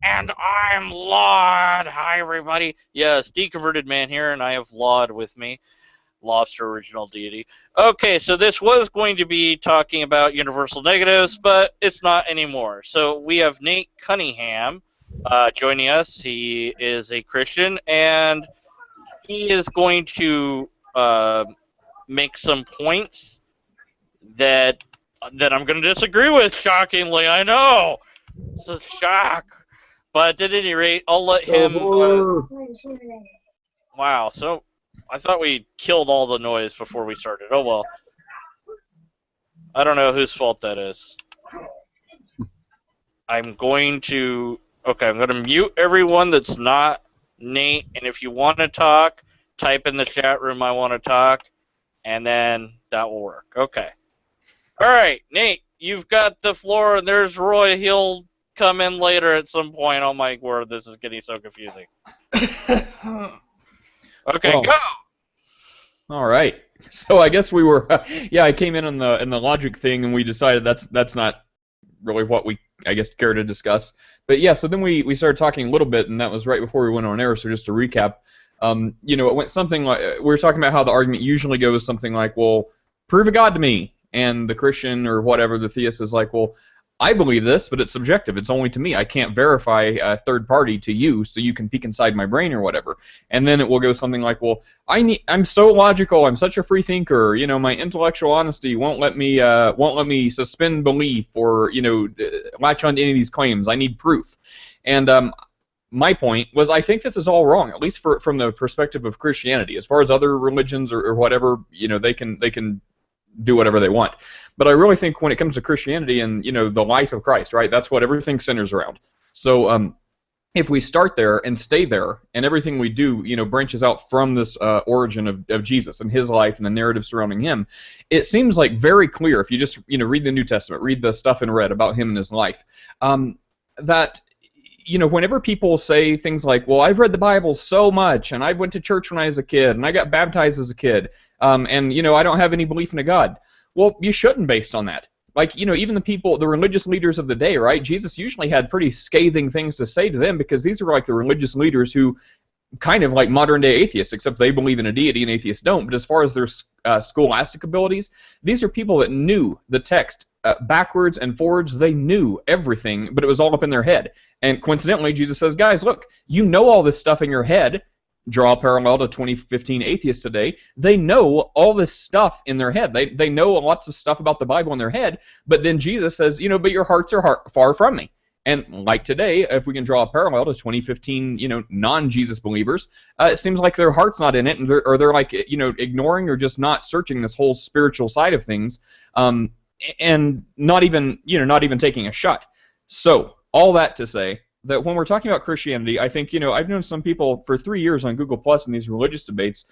And I'm Laud. Hi, everybody. Yes, deconverted man here, and I have Laud with me. Lobster original deity. Okay, so this was going to be talking about universal negatives, but it's not anymore. So we have Nate Cunningham joining us. He is a Christian, and he is going to make some points that I'm going to disagree with. Shockingly, I know it's a shock. But at any rate, I'll let him. Wow, so I thought we killed all the noise before we started. Oh well. I don't know whose fault that is. I'm going to. Okay, I'm going to mute everyone that's not Nate, and if you want to talk, type in the chat room I want to talk, and then that will work. Okay. Alright, Nate, you've got the floor, and there's Roy. He'll come in later at some point. Oh my word, this is getting so confusing. Okay, Well, go! all right. So I guess we were, yeah, I came in on the logic thing, and we decided that's not really what we, I guess, care to discuss. But yeah, so then we started talking a little bit, and that was right before we went on air. So just to recap, it went something like we were talking about how the argument usually goes something like, well, prove a God to me, and the Christian or whatever the theist is like, well, I believe this, but it's subjective. It's only to me. I can't verify a third party to you, so you can peek inside my brain or whatever. And then it will go something like, well, I'm so logical. I'm such a free thinker. My intellectual honesty won't let me suspend belief or latch on to any of these claims. I need proof. And my point was, I think this is all wrong, at least from the perspective of Christianity. As far as other religions or whatever, they can do whatever they want. But I really think when it comes to Christianity and the life of Christ, right, that's what everything centers around. So if we start there and stay there, and everything we do branches out from this origin of Jesus and his life and the narrative surrounding him, it seems like very clear if you just read the New Testament, read the stuff in red about him and his life, that whenever people say things like, well, I've read the Bible so much, and I went to church when I was a kid, and I got baptized as a kid, and I don't have any belief in a God. Well, you shouldn't based on that. Like, even the religious leaders of the day, right? Jesus usually had pretty scathing things to say to them because these are like the religious leaders who kind of like modern-day atheists, except they believe in a deity and atheists don't. But as far as their scholastic abilities, these are people that knew the text backwards and forwards. They knew everything, but it was all up in their head. And coincidentally, Jesus says, guys, look, you know all this stuff in your head. Draw a parallel to 2015 atheists today. They know all this stuff in their head. They know lots of stuff about the Bible in their head, but then Jesus says, but your hearts are far from me. And like today, if we can draw a parallel to 2015, non-Jesus believers, it seems like their heart's not in it, and they're like, ignoring or just not searching this whole spiritual side of things, and not even taking a shot. So all that to say that when we're talking about Christianity, I think, I've known some people for 3 years on Google Plus in these religious debates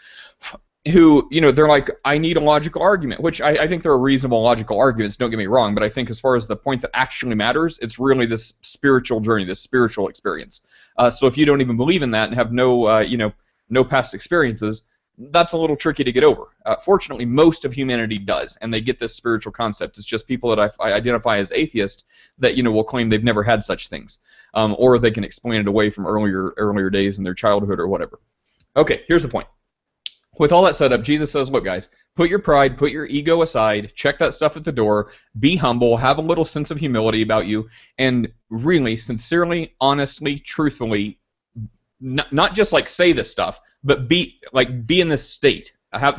who, they're like, I need a logical argument, which I think there are reasonable logical arguments, don't get me wrong, but I think as far as the point that actually matters, it's really this spiritual journey, this spiritual experience. So if you don't even believe in that and have no past experiences, that's a little tricky to get over. Fortunately, most of humanity does, and they get this spiritual concept. It's just people that I identify as atheists that will claim they've never had such things, or they can explain it away from earlier days in their childhood or whatever. Okay, here's the point. With all that set up, Jesus says, look, guys, put your pride, put your ego aside, check that stuff at the door, be humble, have a little sense of humility about you, and really, sincerely, honestly, truthfully, not just like say this stuff, but be in this state.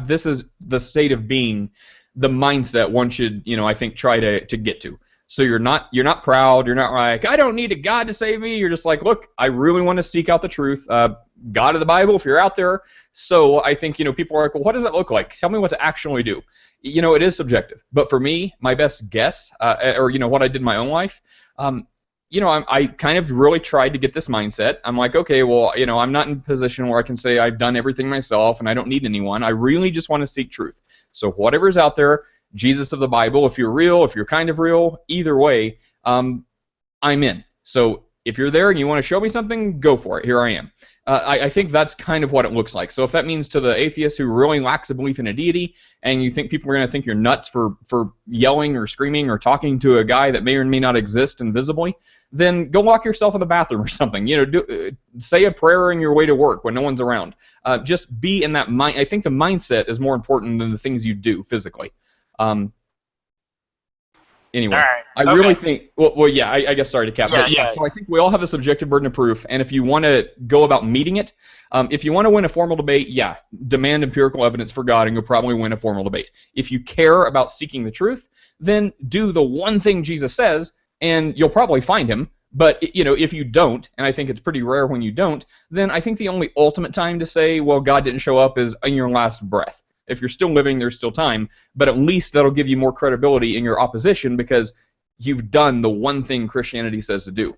This is the state of being, the mindset one should, I think, try to get to. So you're not proud. You're not like, I don't need a God to save me. You're just like, look, I really want to seek out the truth. God of the Bible, if you're out there. So I think people are like, well, what does it look like? Tell me what to actually do. It is subjective. But for me, my best guess, or what I did in my own life, I kind of really tried to get this mindset. I'm like, okay, well, I'm not in a position where I can say I've done everything myself and I don't need anyone. I really just want to seek truth. So whatever's out there, Jesus of the Bible, if you're real, if you're kind of real, either way, I'm in. So if you're there and you want to show me something, go for it. Here I am. I think that's kind of what it looks like. So if that means to the atheist who really lacks a belief in a deity, and you think people are going to think you're nuts for yelling or screaming or talking to a guy that may or may not exist invisibly, then go lock yourself in the bathroom or something. Say a prayer on your way to work when no one's around. Just be in that mind. I think the mindset is more important than the things you do physically. Um, All Anyway, right. I really Okay. think. Well, yeah. I guess sorry to cap, Yeah. but yeah. Yeah. So I think we all have a subjective burden of proof, and if you want to go about meeting it, if you want to win a formal debate, yeah, demand empirical evidence for God, and you'll probably win a formal debate. If you care about seeking the truth, then do the one thing Jesus says, and you'll probably find him. But if you don't, and I think it's pretty rare when you don't, then I think the only ultimate time to say, well, God didn't show up is in your last breath. If you're still living, there's still time, but at least that'll give you more credibility in your opposition because you've done the one thing Christianity says to do.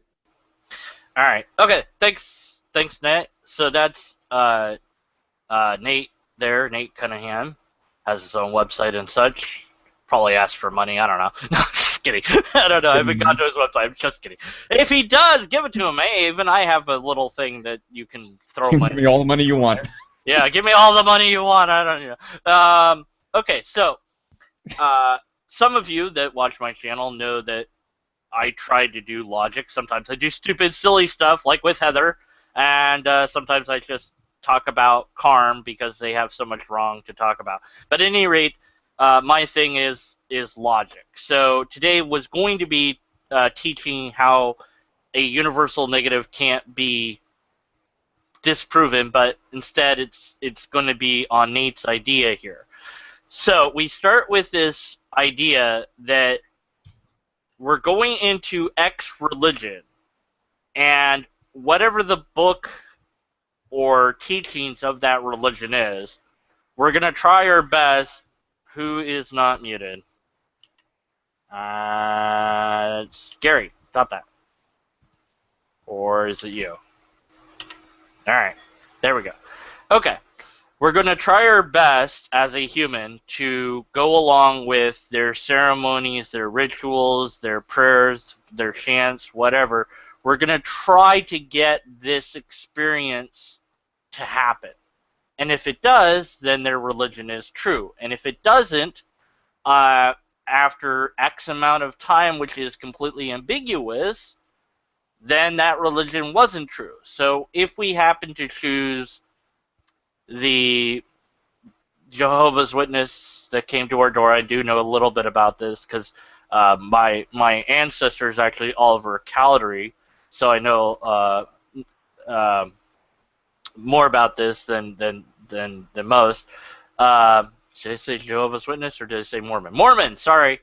All right. Okay. Thanks, Nate. So that's Nate there. Nate Cunningham has his own website and such. Probably asked for money. I don't know. No, just kidding. I don't know. I haven't gone to his website. I'm just kidding. If he does, give it to him. Hey, even I have a little thing that you can throw Give money. me all the money you want. Yeah, give me all the money you want. I don't know. Okay, so some of you that watch my channel know that I try to do logic. Sometimes I do stupid, silly stuff like with Heather, and sometimes I just talk about Carm because they have so much wrong to talk about. But at any rate, my thing is logic. So today was going to be teaching how a universal negative can't be disproven, but instead it's going to be on Nate's idea here. So we start with this idea that we're going into X religion, and whatever the book or teachings of that religion is, we're going to try our best. Who is not muted? It's Gary. Stop that. Or is it you? All right. There we go. Okay. We're going to try our best as a human to go along with their ceremonies, their rituals, their prayers, their chants, whatever. We're going to try to get this experience to happen. And if it does, then their religion is true. And if it doesn't, after X amount of time, which is completely ambiguous, then that religion wasn't true. So if we happen to choose the Jehovah's Witness that came to our door, I do know a little bit about this because my ancestor is actually Oliver Cowdery, so I know more about this than most. Did I say Jehovah's Witness or did I say Mormon? Mormon, sorry.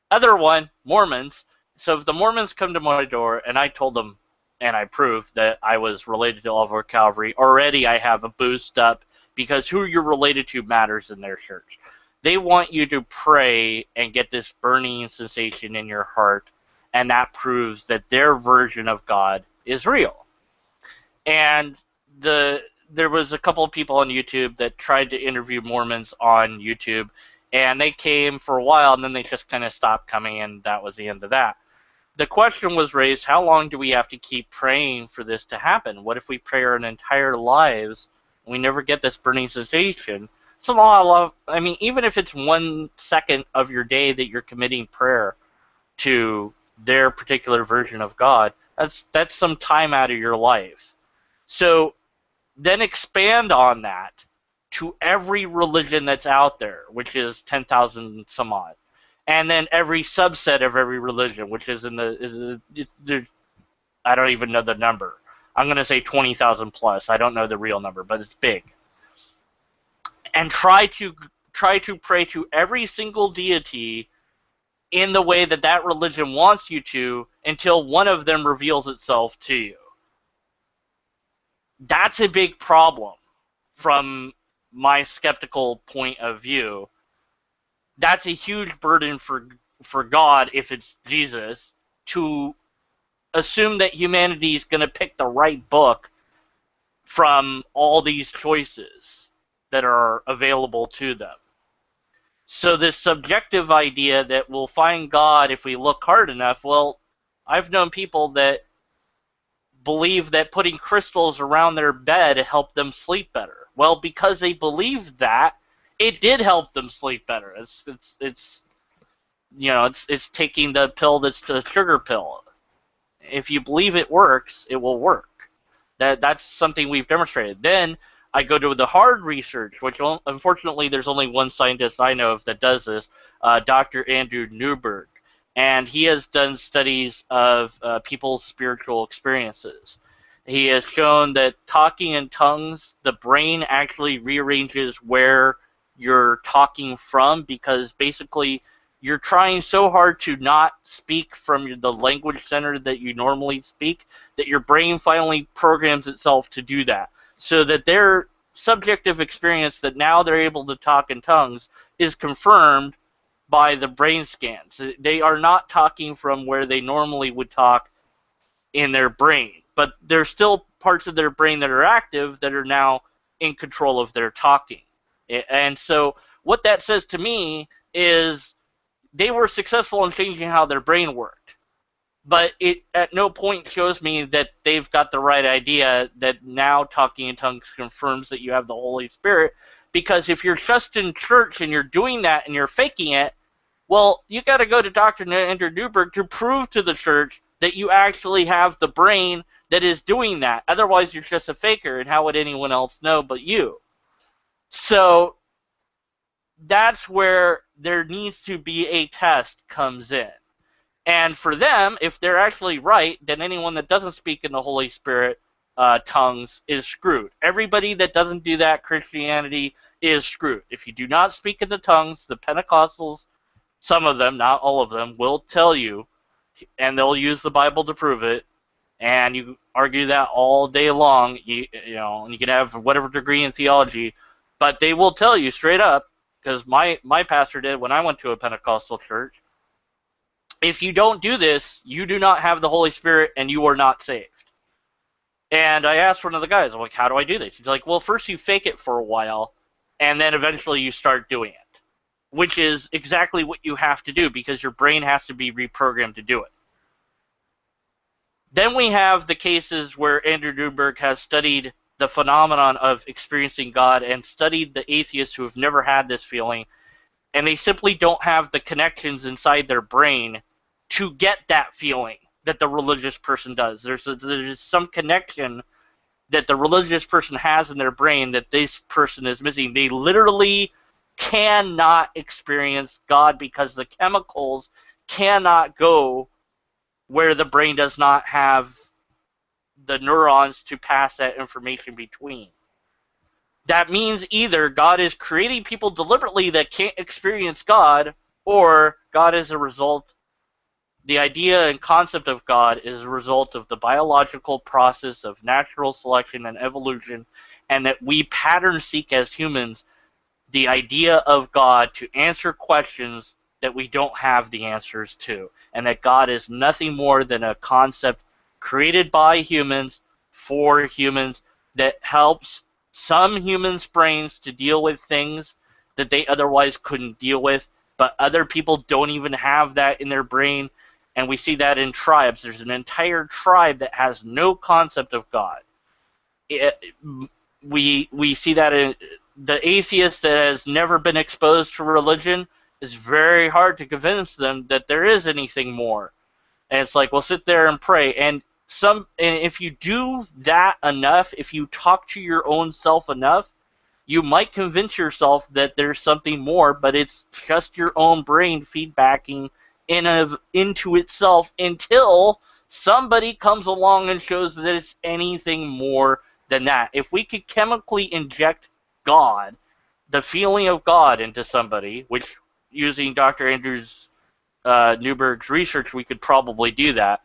Other one, Mormons. So if the Mormons come to my door and I told them and I proved that I was related to Oliver Calvary, already I have a boost up because who you're related to matters in their church. They want you to pray and get this burning sensation in your heart, and that proves that their version of God is real. And there was a couple of people on YouTube that tried to interview Mormons on YouTube, and they came for a while, and then they just kind of stopped coming, and that was the end of that. The question was raised, how long do we have to keep praying for this to happen? What if we pray our entire lives and we never get this burning sensation? It's a lot of, I mean, even if it's 1 second of your day that you're committing prayer to their particular version of God, that's some time out of your life. So then expand on that to every religion that's out there, which is 10,000 some odd. And then every subset of every religion, which is I don't even know the number. I'm going to say 20,000 plus. I don't know the real number, but it's big. And try to pray to every single deity in the way that that religion wants you to until one of them reveals itself to you. That's a big problem from my skeptical point of view. That's a huge burden for God, if it's Jesus, to assume that humanity is going to pick the right book from all these choices that are available to them. So this subjective idea that we'll find God if we look hard enough, well, I've known people that believe that putting crystals around their bed helped them sleep better. Well, because they believed that, it did help them sleep better. It's it's taking the pill that's the sugar pill. If you believe it works, it will work. That's something we've demonstrated. Then I go to the hard research, which unfortunately there's only one scientist I know of that does this, Dr. Andrew Newberg, and he has done studies of people's spiritual experiences. He has shown that talking in tongues, the brain actually rearranges where you're talking from, because basically you're trying so hard to not speak from the language center that you normally speak that your brain finally programs itself to do that, so that their subjective experience that now they're able to talk in tongues is confirmed by the brain scans. They are not talking from where they normally would talk in their brain, but there's still parts of their brain that are active that are now in control of their talking. And so what that says to me is they were successful in changing how their brain worked, but it at no point shows me that they've got the right idea that now talking in tongues confirms that you have the Holy Spirit. Because if you're just in church and you're doing that and you're faking it, well, you got to go to Dr. Andrew Newberg to prove to the church that you actually have the brain that is doing that. Otherwise, you're just a faker, and how would anyone else know but you? So that's where there needs to be a test comes in. And for them, if they're actually right, then anyone that doesn't speak in the Holy Spirit tongues is screwed. Everybody that doesn't do that, Christianity, is screwed. If you do not speak in the tongues, the Pentecostals, some of them, not all of them, will tell you, and they'll use the Bible to prove it, and you argue that all day long, and you can have whatever degree in theology, but they will tell you straight up, because my pastor did when I went to a Pentecostal church, if you don't do this, you do not have the Holy Spirit and you are not saved. And I asked one of the guys, I'm like, how do I do this? He's like, well, first you fake it for a while, and then eventually you start doing it, which is exactly what you have to do because your brain has to be reprogrammed to do it. Then we have the cases where Andrew Newberg has studied the phenomenon of experiencing God and studied the atheists who have never had this feeling, and they simply don't have the connections inside their brain to get that feeling that the religious person does. There's some connection that the religious person has in their brain that this person is missing. They literally cannot experience God because the chemicals cannot go where the brain does not have the neurons to pass that information between. That means either God is creating people deliberately that can't experience God, or God is a result, the idea and concept of God is a result of the biological process of natural selection and evolution, and that we pattern seek as humans the idea of God to answer questions that we don't have the answers to, and that God is nothing more than a concept created by humans for humans that helps some humans' brains to deal with things that they otherwise couldn't deal with, but other people don't even have that in their brain. And we see that in tribes. There's an entire tribe that has no concept of God. We see that in the atheist that has never been exposed to religion. Is very hard to convince them that there is anything more. And it's like, well, sit there and pray. And if you do that enough, if you talk to your own self enough, you might convince yourself that there's something more, but it's just your own brain feedbacking into itself until somebody comes along and shows that it's anything more than that. If we could chemically inject God, the feeling of God into somebody, which using Dr. Andrews Newberg's research, we could probably do that.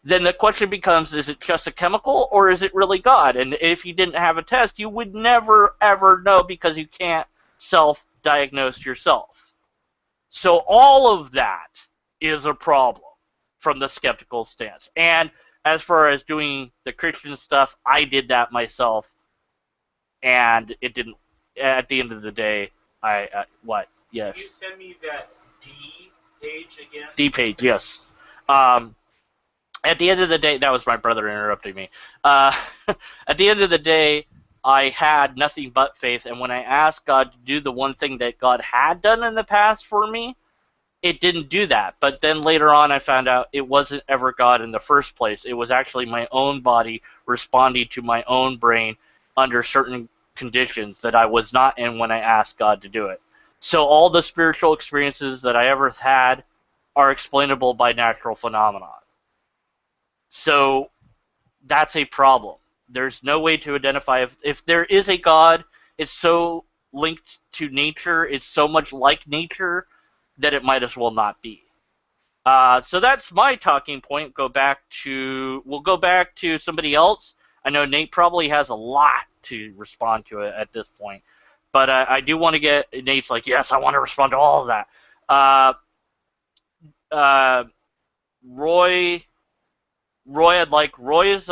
Then the question becomes, is it just a chemical or is it really God? And if you didn't have a test, you would never, ever know because you can't self-diagnose yourself. So all of that is a problem from the skeptical stance. And as far as doing the Christian stuff, I did that myself, and it didn't. At the end of the day, what? Yes. Can you send me that D page again? D page, yes. Um, At the end of the day, that was my brother interrupting me. Uh, at the end of the day, I had nothing but faith, and when I asked God to do the one thing that God had done in the past for me, it didn't do that. But then later on, I found out it wasn't ever God in the first place. It was actually my own body responding to my own brain under certain conditions that I was not in when I asked God to do it. So all the spiritual experiences that I ever had are explainable by natural phenomena. So that's a problem. There's no way to identify if there is a God. It's so linked to nature. It's so much like nature that it might as well not be. So that's my talking point. We'll go back to somebody else. I know Nate probably has a lot to respond to it at this point, but I do want to get Nate's like, yes, I want to respond to all of that. Uh, uh, Roy, I'd like Roy's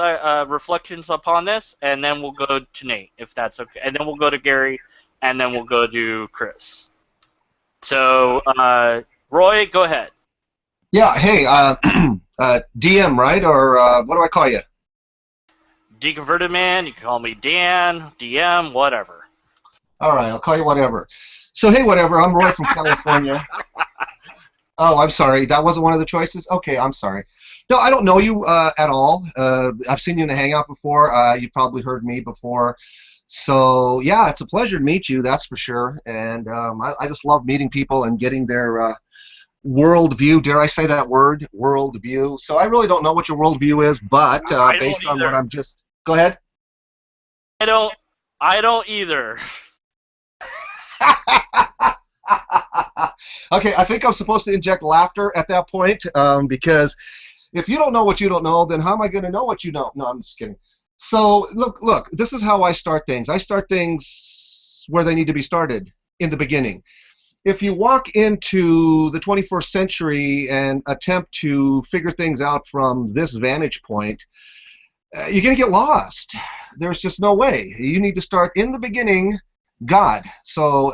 reflections upon this, and then we'll go to Nate if that's okay, and then we'll go to Gary, and then we'll go to Chris. So, Roy, go ahead. Yeah, hey, DM, right? Or what do I call you? Deconverted man, you can call me Dan, DM, whatever. All right, I'll call you whatever. So, hey, whatever, I'm Roy from California. Oh, I'm sorry, that wasn't one of the choices? Okay, I'm sorry. No, I don't know you at all. I've seen you in a hangout before. You've probably heard me before. So, yeah, it's a pleasure to meet you, that's for sure. And I just love meeting people and getting their worldview. Dare I say that word? Worldview. So I really don't know what your worldview is, but I don't based on what either. I'm just... Go ahead. I don't either. Okay, I think I'm supposed to inject laughter at that point because if you don't know what you don't know, then how am I going to know what you know? No, I'm just kidding. So look, this is how I start things. I start things where they need to be started, in the beginning. If you walk into the 21st century and attempt to figure things out from this vantage point, you're going to get lost. There's just no way. You need to start in the beginning, God. So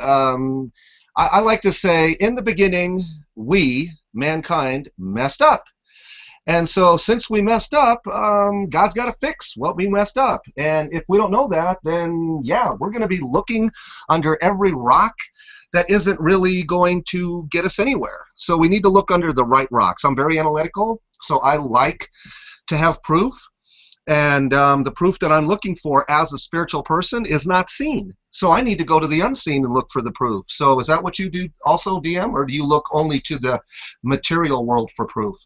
I like to say, in the beginning, we, mankind, messed up. And so since we messed up, God's got to fix what we messed up. And if we don't know that, then, yeah, we're going to be looking under every rock that isn't really going to get us anywhere. So we need to look under the right rocks. I'm very analytical, so I like to have proof. And the proof that I'm looking for as a spiritual person is not seen. So I need to go to the unseen and look for the proof. So is that what you do also, DM, or do you look only to the material world for proof?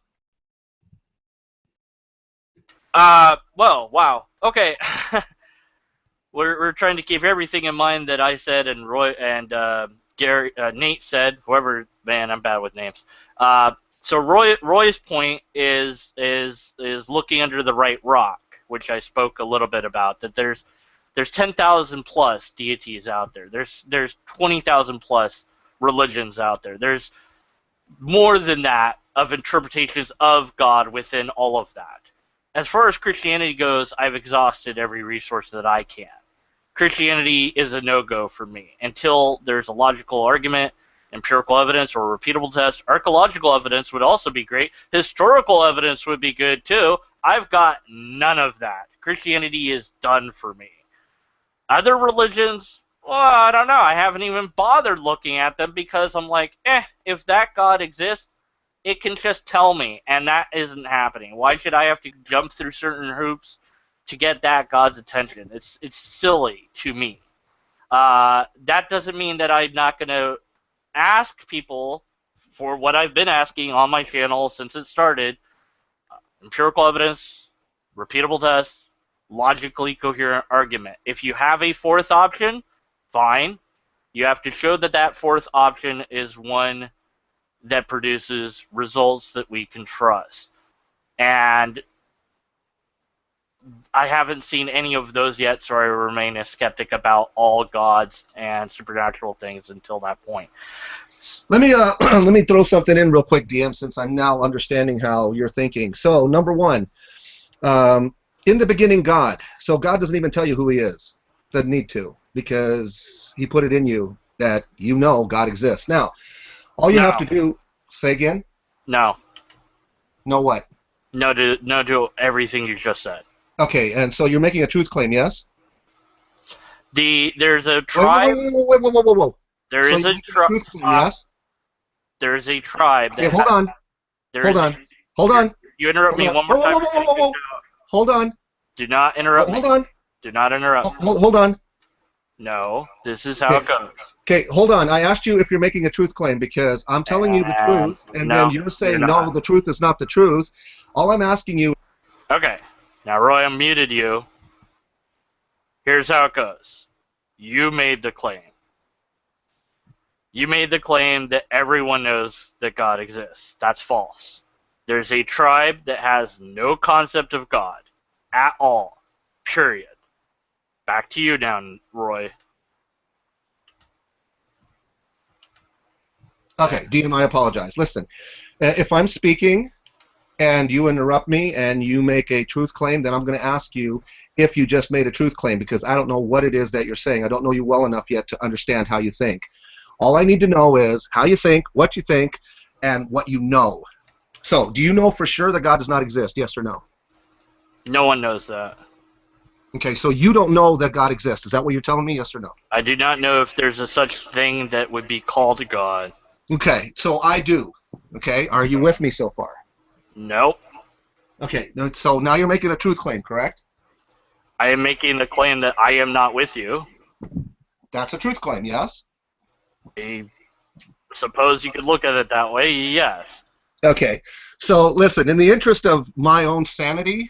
Well, wow. Okay. we're trying to keep everything in mind that I said and Roy and Gary, Nate said. Whoever, man, I'm bad with names. So Roy's point is looking under the right rock, which I spoke a little bit about. That there's 10,000 plus deities out there. There's 20,000 plus religions out there. There's more than that of interpretations of God within all of that. As far as Christianity goes, I've exhausted every resource that I can. Christianity is a no-go for me until there's a logical argument, empirical evidence, or a repeatable test. Archaeological evidence would also be great. Historical evidence would be good too. I've got none of that. Christianity is done for me. Other religions, well, I don't know. I haven't even bothered looking at them because I'm like, if that God exists, it can just tell me, and that isn't happening. Why should I have to jump through certain hoops to get that God's attention? It's silly to me. That doesn't mean that I'm not going to ask people for what I've been asking on my channel since it started: empirical evidence, repeatable tests, logically coherent argument. If you have a fourth option, fine. You have to show that that fourth option is one that produces results that we can trust. And I haven't seen any of those yet, so I remain a skeptic about all gods and supernatural things until that point. Let me let me throw something in real quick, DM, since I'm now understanding how you're thinking. So, number one, in the beginning, God. So God doesn't even tell you who He is. Doesn't need to, because He put it in you that you know God exists. Now, all you have to do. Say again. No. Know what? No to everything you just said. Okay, and so you're making a truth claim, yes? There's a Wait, tribe. whoa. There So is you're a making a truth claim, yes? There is a tribe Okay, that hold has. on, There hold is. on, hold You're- on, You interrupt hold me on. one more Whoa, time. whoa, whoa, whoa, whoa, whoa. Hold on, Do not interrupt me. hold on, Do not interrupt. hold on. No, this is how Okay, it goes. okay, hold on. I asked you if you're making a truth claim because I'm telling you the And truth, and then no, you're you're saying no, not. the truth is not the truth. All I'm asking you. Okay. Now, Roy, I muted you. Here's how it goes. You made the claim. You made the claim that everyone knows that God exists. That's false. There's a tribe that has no concept of God at all. Period. Back to you now, Roy. Okay, Dean, I apologize. Listen, if I'm speaking and you interrupt me and you make a truth claim, then I'm going to ask you if you just made a truth claim because I don't know what it is that you're saying. I don't know you well enough yet to understand how you think. All I need to know is how you think, and what you know. So, do you know for sure that God does not exist, yes or no? No one knows that. Okay, so you don't know that God exists. Is that what you're telling me, yes or no? I do not know if there's a such thing that would be called God. Okay, so I do. Okay, are you with me so far? Nope. Okay, so now you're making a truth claim, correct? I am making the claim that I am not with you. That's a truth claim, yes? I suppose you could look at it that way, yes. Okay, so listen, in the interest of my own sanity,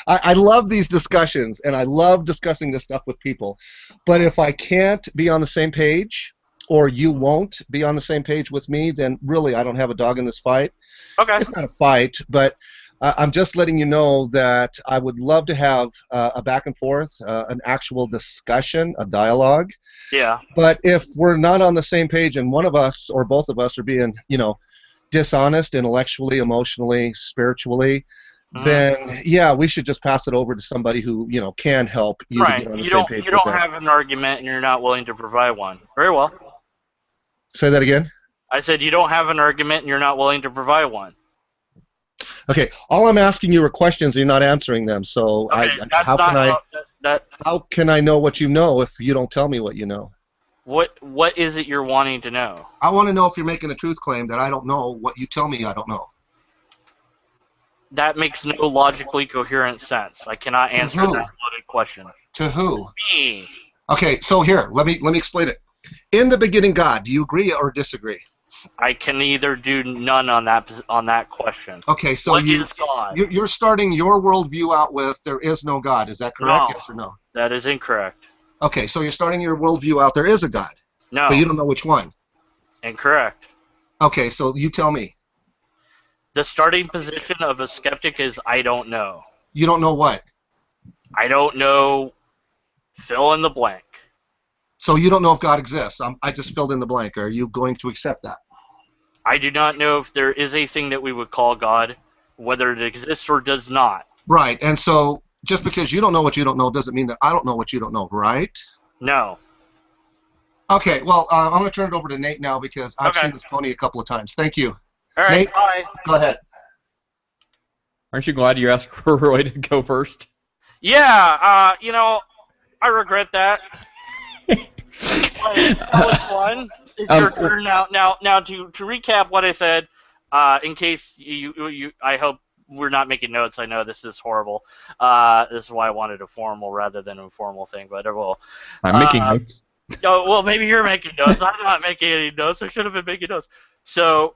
I love these discussions, and I love discussing this stuff with people. But if I can't be on the same page, or you won't be on the same page with me, then really I don't have a dog in this fight. Okay. It's not a fight, but I'm just letting you know that I would love to have a back and forth, an actual discussion, a dialogue. Yeah. But if we're not on the same page and one of us or both of us are being, dishonest intellectually, emotionally, spiritually, then yeah, we should just pass it over to somebody who, can help you to Right. get on the You same don't page you with don't them. have an argument and you're not willing to provide one. Very well. Say that again? I said you don't have an argument and you're not willing to provide one. Okay, all I'm asking you are questions and you're not answering them. So Okay, that's how not can I how that how can I know what you know if you don't tell me what you know? what is it you're wanting to know? I want to know if you're making a truth claim that I don't know what you tell me I don't know. That makes no logically coherent sense. I cannot To answer who? that loaded question. To who? Me. Okay, so here, let me explain it. In the beginning, God. Do you agree or disagree? I can either do none on that question. Okay, so What is God? you're starting your worldview out with there is no God. Is that correct? No. Yes or no? That is incorrect. Okay, so you're starting your worldview out there is a God, No. but you don't know which one. Incorrect. Okay, so you tell me. The starting position of a skeptic is I don't know. You don't know what? I don't know. Fill in the blank. So you don't know if God exists. I just filled in the blank. Are you going to accept that? I do not know if there is a thing that we would call God, whether it exists or does not. Right, and so just because you don't know what you don't know doesn't mean that I don't know what you don't know, right? No. Okay, well, I'm going to turn it over to Nate now because I've Okay. seen this pony a couple of times. Thank you. All right. Nate? Bye. Go ahead. Aren't you glad you asked for Roy to go first? Yeah. I regret that. That was fun. It's your turn now. Now to recap what I said, in case you I hope we're not making notes. I know this is horrible. This is why I wanted a formal rather than informal thing, but well. I'm making notes. Oh, well, maybe you're making notes. I'm not making any notes. I should have been making notes. So,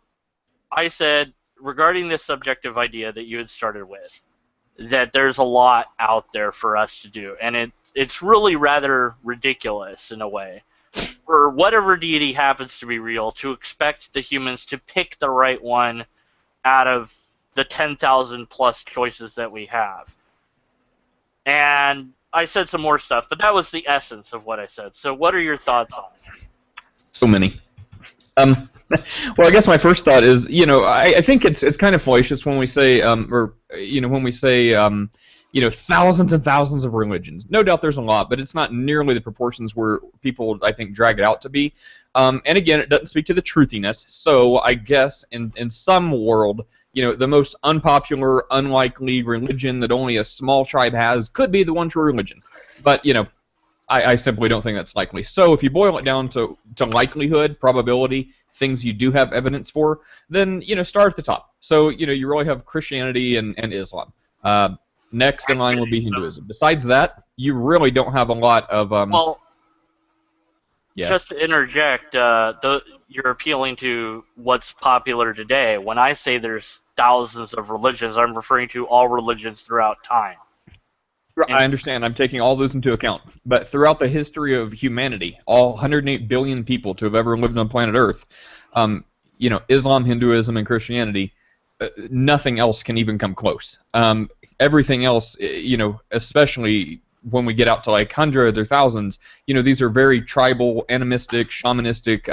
I said regarding this subjective idea that you had started with, that there's a lot out there for us to do, and it's really rather ridiculous in a way. For whatever deity happens to be real, to expect the humans to pick the right one out of the 10,000 plus choices that we have. And I said some more stuff, but that was the essence of what I said. So what are your thoughts on it? So many. Well, I guess my first thought is, I think it's kind of fallacious when we say, thousands and thousands of religions. No doubt there's a lot, but it's not nearly the proportions where people, I think, drag it out to be. And again, it doesn't speak to the truthiness. So I guess in some world, the most unpopular, unlikely religion that only a small tribe has could be the one true religion. But, I simply don't think that's likely. So if you boil it down to likelihood, probability, things you do have evidence for, then, start at the top. So, you really have Christianity and Islam. Next in line would be Hinduism. Besides that, you really don't have a lot of... well, yes. just to interject, you're appealing to what's popular today. When I say there's thousands of religions, I'm referring to all religions throughout time. I understand. I'm taking all those into account. But throughout the history of humanity, all 108 billion people to have ever lived on planet Earth, Islam, Hinduism, and Christianity, nothing else can even come close. Everything else, especially when we get out to like hundreds or thousands, these are very tribal, animistic, shamanistic,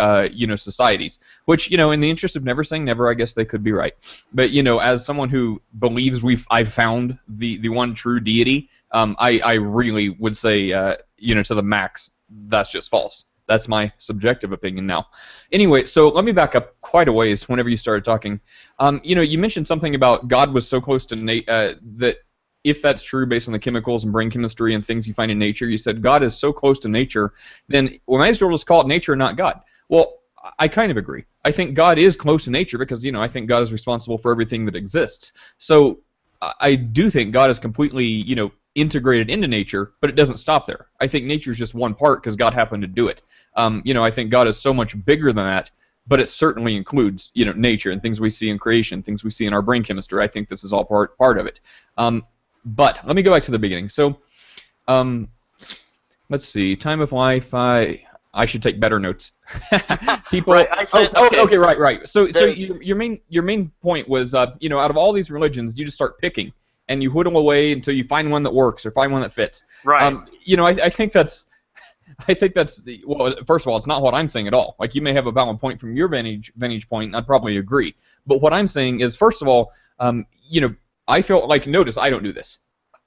societies. Which, in the interest of never saying never, I guess they could be right. But, as someone who believes I've found the one true deity, I really would say, to the max, that's just false. That's my subjective opinion now. Anyway, so let me back up quite a ways whenever you started talking. You mentioned something about God was so close to that if that's true based on the chemicals and brain chemistry and things you find in nature, you said God is so close to nature, then we might as well just call it nature, not God. Well, I kind of agree. I think God is close to nature because, I think God is responsible for everything that exists. So I do think God is completely, integrated into nature, but it doesn't stop there. I think nature is just one part because God happened to do it. I think God is so much bigger than that, but it certainly includes, nature and things we see in creation, things we see in our brain chemistry. I think this is all part of it. But let me go back to the beginning. So, let's see. Time of life. I should take better notes. People. Right, I said, okay, right. So your main point was, out of all these religions, you just start picking and you whittle away until you find one that works or find one that fits. Right. I think that's. Well, first of all, it's not what I'm saying at all. Like, you may have a valid point from your vantage point, and I'd probably agree. But what I'm saying is, first of all, I feel like, notice, I don't do this.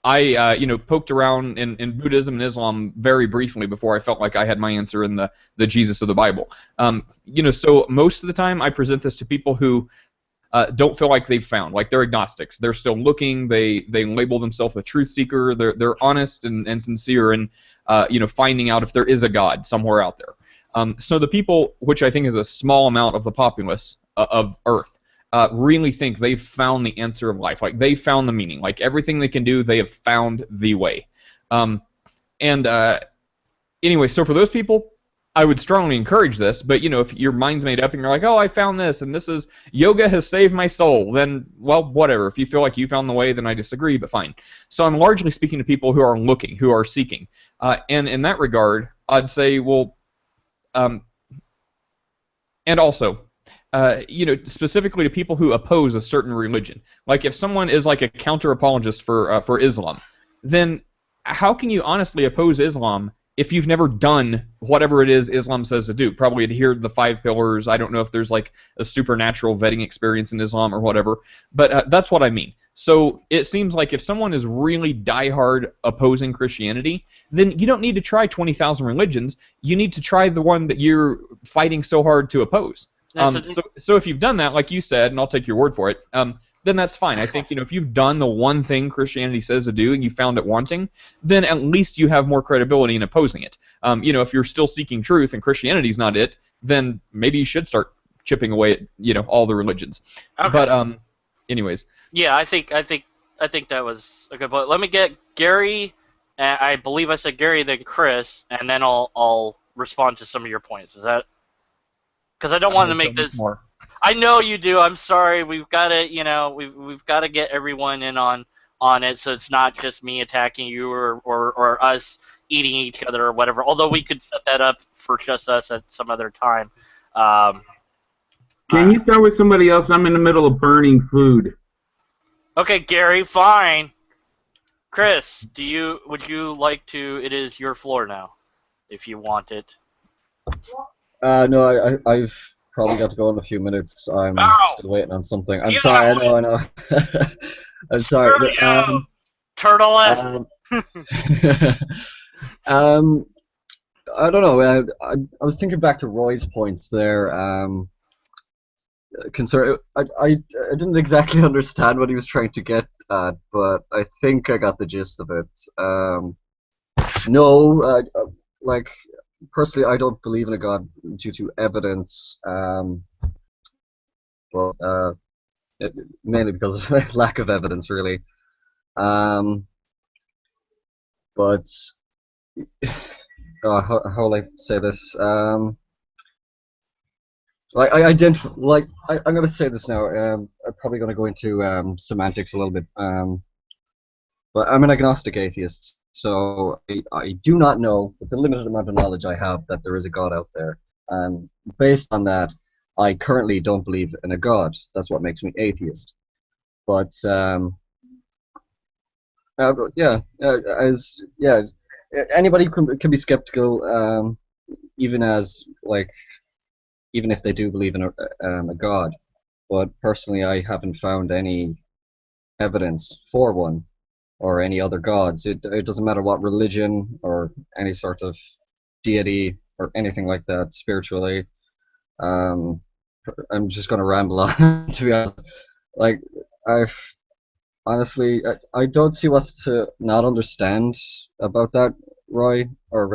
I, poked around in Buddhism and Islam very briefly before I felt like I had my answer in the Jesus of the Bible. So most of the time I present this to people who don't feel like they've found. Like, they're agnostics. They're still looking. They label themselves a truth seeker. They're honest and sincere in, finding out if there is a God somewhere out there. So the people, which I think is a small amount of the populace of Earth, really think they've found the answer of life. Like, they found the meaning. Like, everything they can do, they have found the way. Anyway, so for those people, I would strongly encourage this, but, if your mind's made up and you're like, oh, I found this, and this is, yoga has saved my soul, then, well, whatever. If you feel like you found the way, then I disagree, but fine. So I'm largely speaking to people who are looking, who are seeking. And in that regard, I'd say, well, and also, specifically to people who oppose a certain religion. Like, if someone is like a counter-apologist for Islam, then how can you honestly oppose Islam if you've never done whatever it is Islam says to do? Probably adhere to the 5 pillars. I don't know if there's like a supernatural vetting experience in Islam or whatever, but that's what I mean. So it seems like if someone is really diehard opposing Christianity, then you don't need to try 20,000 religions. You need to try the one that you're fighting so hard to oppose. So if you've done that, like you said, and I'll take your word for it, then that's fine. I think, if you've done the one thing Christianity says to do and you found it wanting, then at least you have more credibility in opposing it. If you're still seeking truth and Christianity's not it, then maybe you should start chipping away at, all the religions. Okay. But anyways. Yeah, I think that was a good point. Let me get Gary. I believe I said Gary, then Chris, and then I'll respond to some of your points. Is that? Because I don't want to make this. More. I know you do. I'm sorry. We've got to, we've got to get everyone in on it, so it's not just me attacking you or us eating each other or whatever. Although we could set that up for just us at some other time. Can you start with somebody else? I'm in the middle of burning food. Okay, Gary. Fine. Chris, would you like to? It is your floor now, if you want it. No, I've probably got to go in a few minutes. I'm still waiting on something. I'm sorry, I know. I'm sorry. Turtle it. Um, I don't know. I was thinking back to Roy's points there. I didn't exactly understand what he was trying to get at, but I think I got the gist of it. No, like personally, I don't believe in a God due to evidence. Well, mainly because of lack of evidence, really. Um, but how will I say this? I'm gonna say this now. I'm probably gonna go into semantics a little bit. But I'm an agnostic atheist, so I do not know, with the limited amount of knowledge I have, that there is a God out there. And based on that, I currently don't believe in a God. That's what makes me atheist. But yeah, anybody can be skeptical, even even if they do believe in a God. But personally, I haven't found any evidence for one or any other gods. It doesn't matter what religion or any sort of deity or anything like that spiritually. Um, I'm just gonna ramble on to be honest. Like I've honestly, I don't see what's to not understand about that, Roy,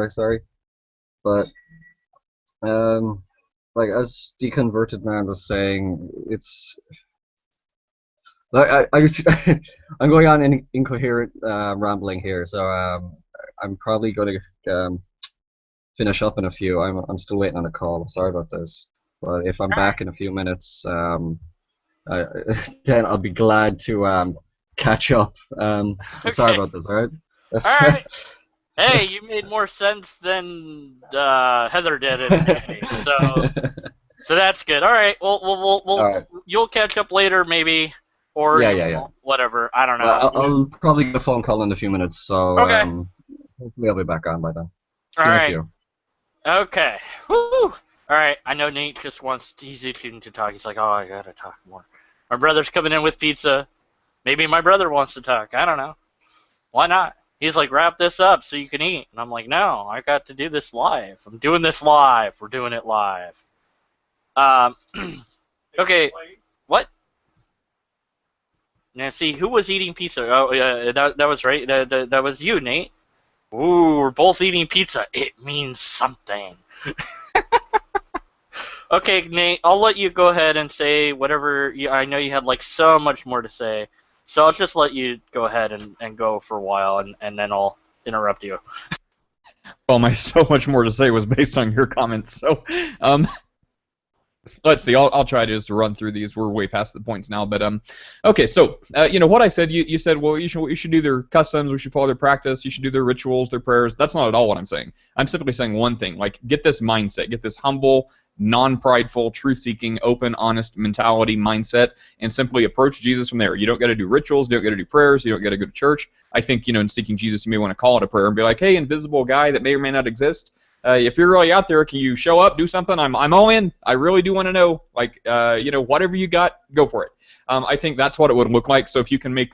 sorry. But um, like as Deconverted Man was saying, it's like I'm going on in incoherent rambling here, so I'm probably going to finish up in a few. I'm still waiting on a call. I'm sorry about this, but if I'm back in a few minutes, I, then I'll be glad to catch up. I'm sorry about this. All right. All right. Hey, you made more sense than Heather did in A, so that's good. All right. We'll All right. you'll catch up later maybe, or Yeah. whatever. I don't know. Well, I'll probably get a phone call in a few minutes, so Okay. hopefully I'll be back on by then. All See you in a right. few. Okay. Woo. All right. I know Nate just he's itching to talk. He's like, oh, I gotta talk more. My brother's coming in with pizza. Maybe my brother wants to talk. I don't know. Why not? He's like, wrap this up so you can eat. And I'm like, no, I got to do this live. I'm doing this live. We're doing it live. Okay. What? Now, see, who was eating pizza? Oh, yeah, that was right. That was you, Nate. Ooh, we're both eating pizza. It means something. Okay, Nate, I'll let you go ahead and say whatever. I know you had like so much more to say, so I'll just let you go ahead and go for a while, and then I'll interrupt you. Well, my so much more to say was based on your comments, so let's see. I'll try to just run through these. We're way past the points now, but okay. So what I said. You said, well, you should do their customs. We should follow their practice. You should do their rituals, their prayers. That's not at all what I'm saying. I'm simply saying one thing. Like, get this mindset. Get this humble, non-prideful, truth-seeking, open, honest mentality mindset, and simply approach Jesus from there. You don't got to do rituals. You don't got to do prayers. You don't got to go to church. I think in seeking Jesus, you may want to call it a prayer and be like, hey, invisible guy that may or may not exist. If you're really out there, can you show up, do something? I'm all in. I really do want to know. Like, whatever you got, go for it. I think that's what it would look like. So if you can make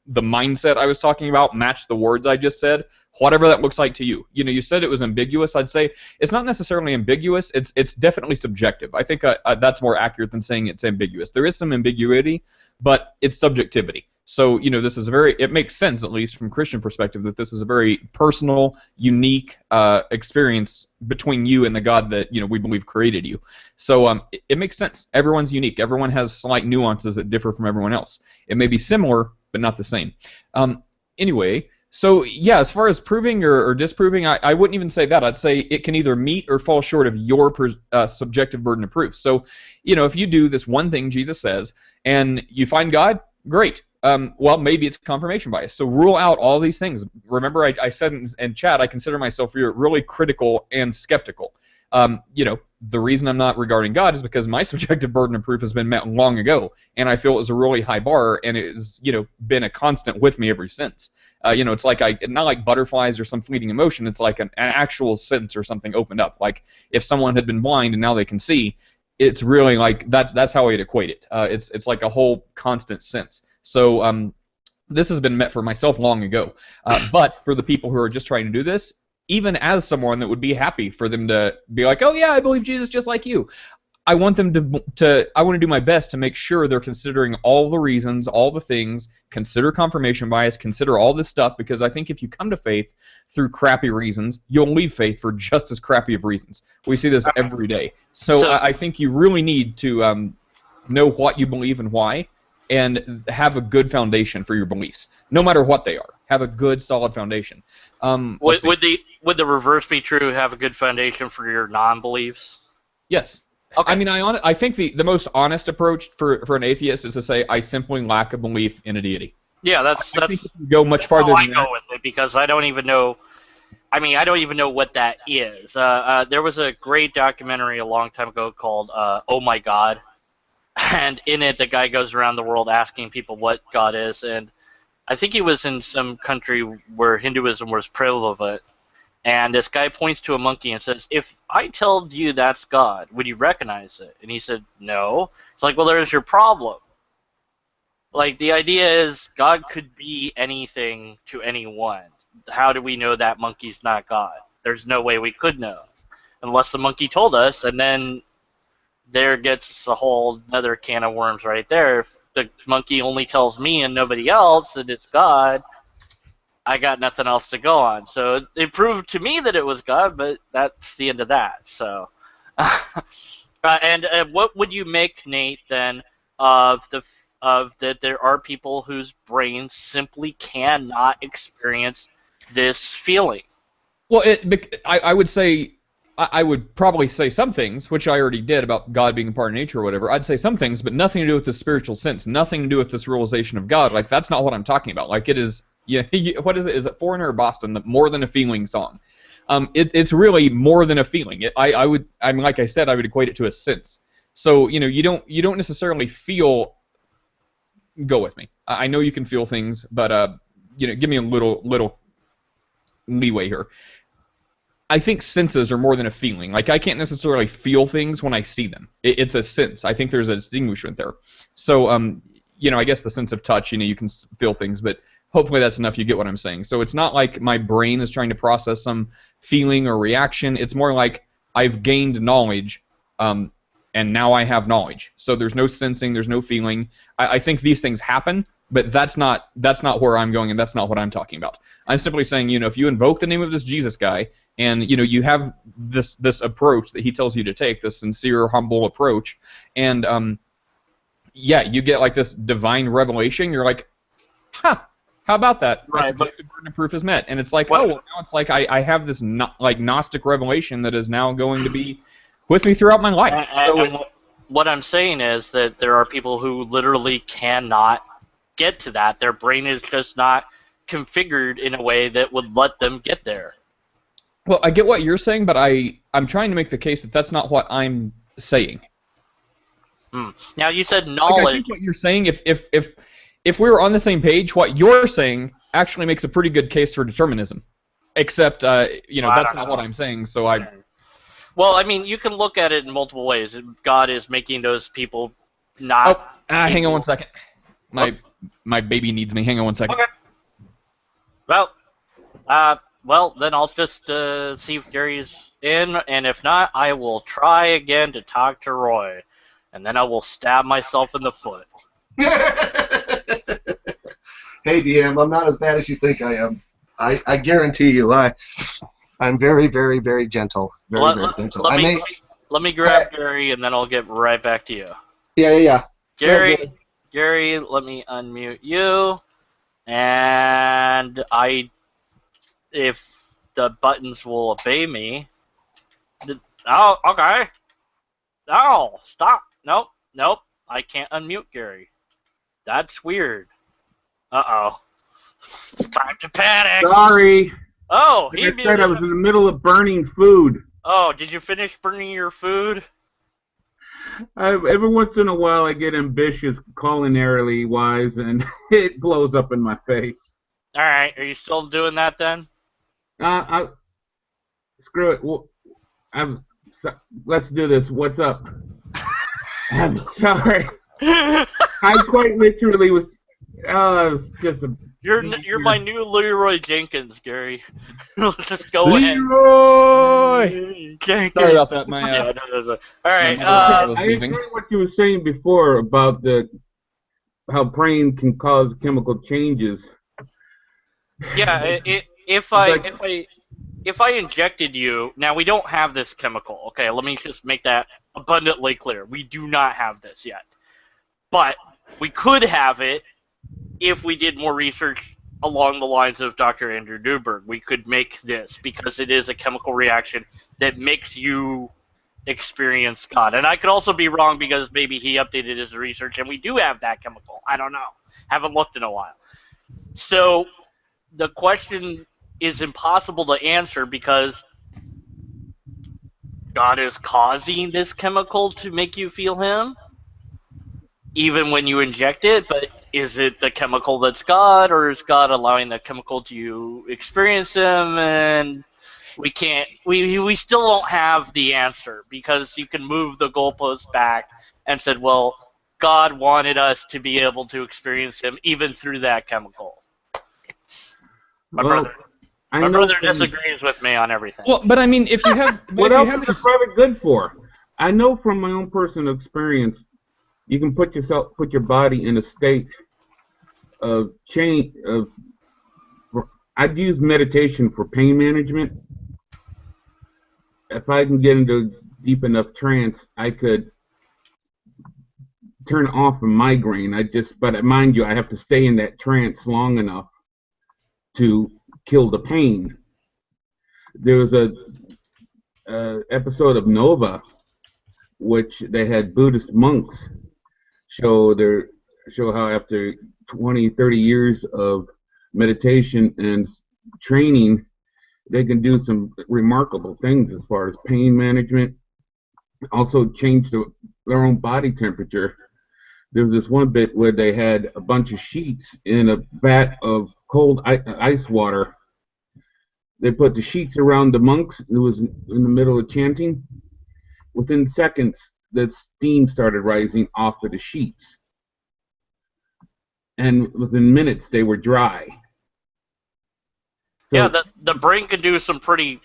the mindset I was talking about match the words I just said, whatever that looks like to you. You said it was ambiguous. I'd say it's not necessarily ambiguous. It's definitely subjective. I think that's more accurate than saying it's ambiguous. There is some ambiguity, but it's subjectivity. So, this is it makes sense, at least from Christian perspective, that this is a very personal, unique experience between you and the God that, we believe created you. So it makes sense. Everyone's unique. Everyone has slight nuances that differ from everyone else. It may be similar, but not the same. Anyway, so yeah, as far as proving or disproving, I wouldn't even say that. I'd say it can either meet or fall short of your subjective burden of proof. So, if you do this one thing Jesus says and you find God, great. Well, maybe it's confirmation bias. So rule out all these things. Remember, I said in chat, I consider myself really critical and skeptical. The reason I'm not regarding God is because my subjective burden of proof has been met long ago, and I feel it was a really high bar, and it has, been a constant with me ever since. It's like not like butterflies or some fleeting emotion. It's like an actual sense or something opened up. Like if someone had been blind and now they can see, it's really like that's how I'd equate it. It's like a whole constant sense. So this has been met for myself long ago. But for the people who are just trying to do this, even as someone that would be happy for them to be like, oh yeah, I believe Jesus just like you, I want them I want to do my best to make sure they're considering all the reasons, all the things, consider confirmation bias, consider all this stuff, because I think if you come to faith through crappy reasons, you'll leave faith for just as crappy of reasons. We see this every day. So I think you really need to know what you believe and why, and have a good foundation for your beliefs, no matter what they are. Have a good, solid foundation. Would the reverse be true? Have a good foundation for your non-beliefs? Yes. Okay. I mean, I think the most honest approach for an atheist is to say, I simply lack a belief in a deity. Yeah, that's I think you can go much farther how I than go that. with it, because I don't even know. I mean, I don't even know what that is. There was a great documentary a long time ago called "Oh My God," and in it, the guy goes around the world asking people what God is, and I think he was in some country where Hinduism was prevalent. And this guy points to a monkey and says, if I told you that's God, would you recognize it? And he said, no. It's like, well, there's your problem. Like, the idea is God could be anything to anyone. How do we know that monkey's not God? There's no way we could know. Unless the monkey told us, and then there gets a whole other can of worms right there. If the monkey only tells me and nobody else that it's God, I got nothing else to go on. So it proved to me that it was God, but that's the end of that. So, and what would you make, Nate, then of that there are people whose brains simply cannot experience this feeling? Well, I would say, I would probably say some things, which I already did about God being a part of nature or whatever. I'd say some things, but nothing to do with the spiritual sense, nothing to do with this realization of God. Like, that's not what I'm talking about. Like, it is. Yeah, what is it? Is it Foreigner or Boston? The More Than a Feeling song. It's really more than a feeling. Like I said, I would equate it to a sense. So you don't necessarily feel. Go with me. I know you can feel things, but give me a little leeway here. I think senses are more than a feeling. Like, I can't necessarily feel things when I see them. It's a sense. I think there's a distinguishment there. So I guess the sense of touch. You can feel things, but hopefully that's enough. You get what I'm saying. So it's not like my brain is trying to process some feeling or reaction. It's more like I've gained knowledge, and now I have knowledge. So there's no sensing, there's no feeling. I think these things happen, but that's not where I'm going, and that's not what I'm talking about. I'm simply saying, if you invoke the name of this Jesus guy, and you have this approach that he tells you to take, this sincere, humble approach, and you get like this divine revelation. You're like, huh. How about that? Right, my subjective burden of proof is met, and it's like, now it's like I have this Gnostic revelation that is now going to be with me throughout my life. What I'm saying is that there are people who literally cannot get to that. Their brain is just not configured in a way that would let them get there. Well, I get what you're saying, but I'm trying to make the case that that's not what I'm saying. Now, you said knowledge. Like, I think what you're saying, if we were on the same page, what you're saying actually makes a pretty good case for determinism. Except, that's not what I'm saying, so I... Well, I mean, you can look at it in multiple ways. God is making those people not... hang on one second. My baby needs me. Hang on one second. Okay. Well, then I'll just see if Gary's in, and if not, I will try again to talk to Roy. And then I will stab myself in the foot. Hey, DM, I'm not as bad as you think I am. I guarantee you, I'm very, very, very gentle. Very gentle. Let me grab Gary, and then I'll get right back to you. Yeah. Gary, let me unmute you. And if the buttons will obey me. Oh, okay. No, stop. Nope. I can't unmute Gary. That's weird. Uh-oh. It's time to panic. Sorry. Oh, Like I said, I was in the middle of burning food. Oh, did you finish burning your food? Every once in a while, I get ambitious culinarily wise, and it blows up in my face. All right, are you still doing that then? Screw it. Well, let's do this. What's up? I'm sorry. I quite literally was It's just a. You're my new Leroy Jenkins, Gary. Just go ahead. Leroy! Jenkins. Sorry about that. My Yeah, no. All my right. mother-in-law was I leaving. agree what you were saying before about how brain can cause chemical changes. Yeah. If It's I like, if I if I injected you, now we don't have this chemical. Okay, let me just make that abundantly clear. We do not have this yet, but we could have it if we did more research along the lines of Dr. Andrew Newberg. We could make this because it is a chemical reaction that makes you experience God. And I could also be wrong because maybe he updated his research and we do have that chemical. I don't know. Haven't looked in a while. So the question is impossible to answer because God is causing this chemical to make you feel him, even when you inject it, but is it the chemical that's God, or is God allowing the chemical to experience him? And we still don't have the answer because you can move the goalpost back and said, well, God wanted us to be able to experience him even through that chemical. My well, brother, I my know brother from disagrees with me on everything. Well, but I mean, if you have, what else is it probably good for? I know from my own personal experience, you can put your body in a state of change. I'd use meditation for pain management. If I can get into a deep enough trance, I could turn off a migraine. But mind you, I have to stay in that trance long enough to kill the pain. There was a episode of Nova, which they had Buddhist monks show how after 20, 30 years of meditation and training, they can do some remarkable things as far as pain management. Also change their own body temperature. There was this one bit where they had a bunch of sheets in a vat of cold ice water. They put the sheets around the monks who was in the middle of chanting. Within seconds, the steam started rising off of the sheets. And within minutes, they were dry. So, Yeah, the brain can do some pretty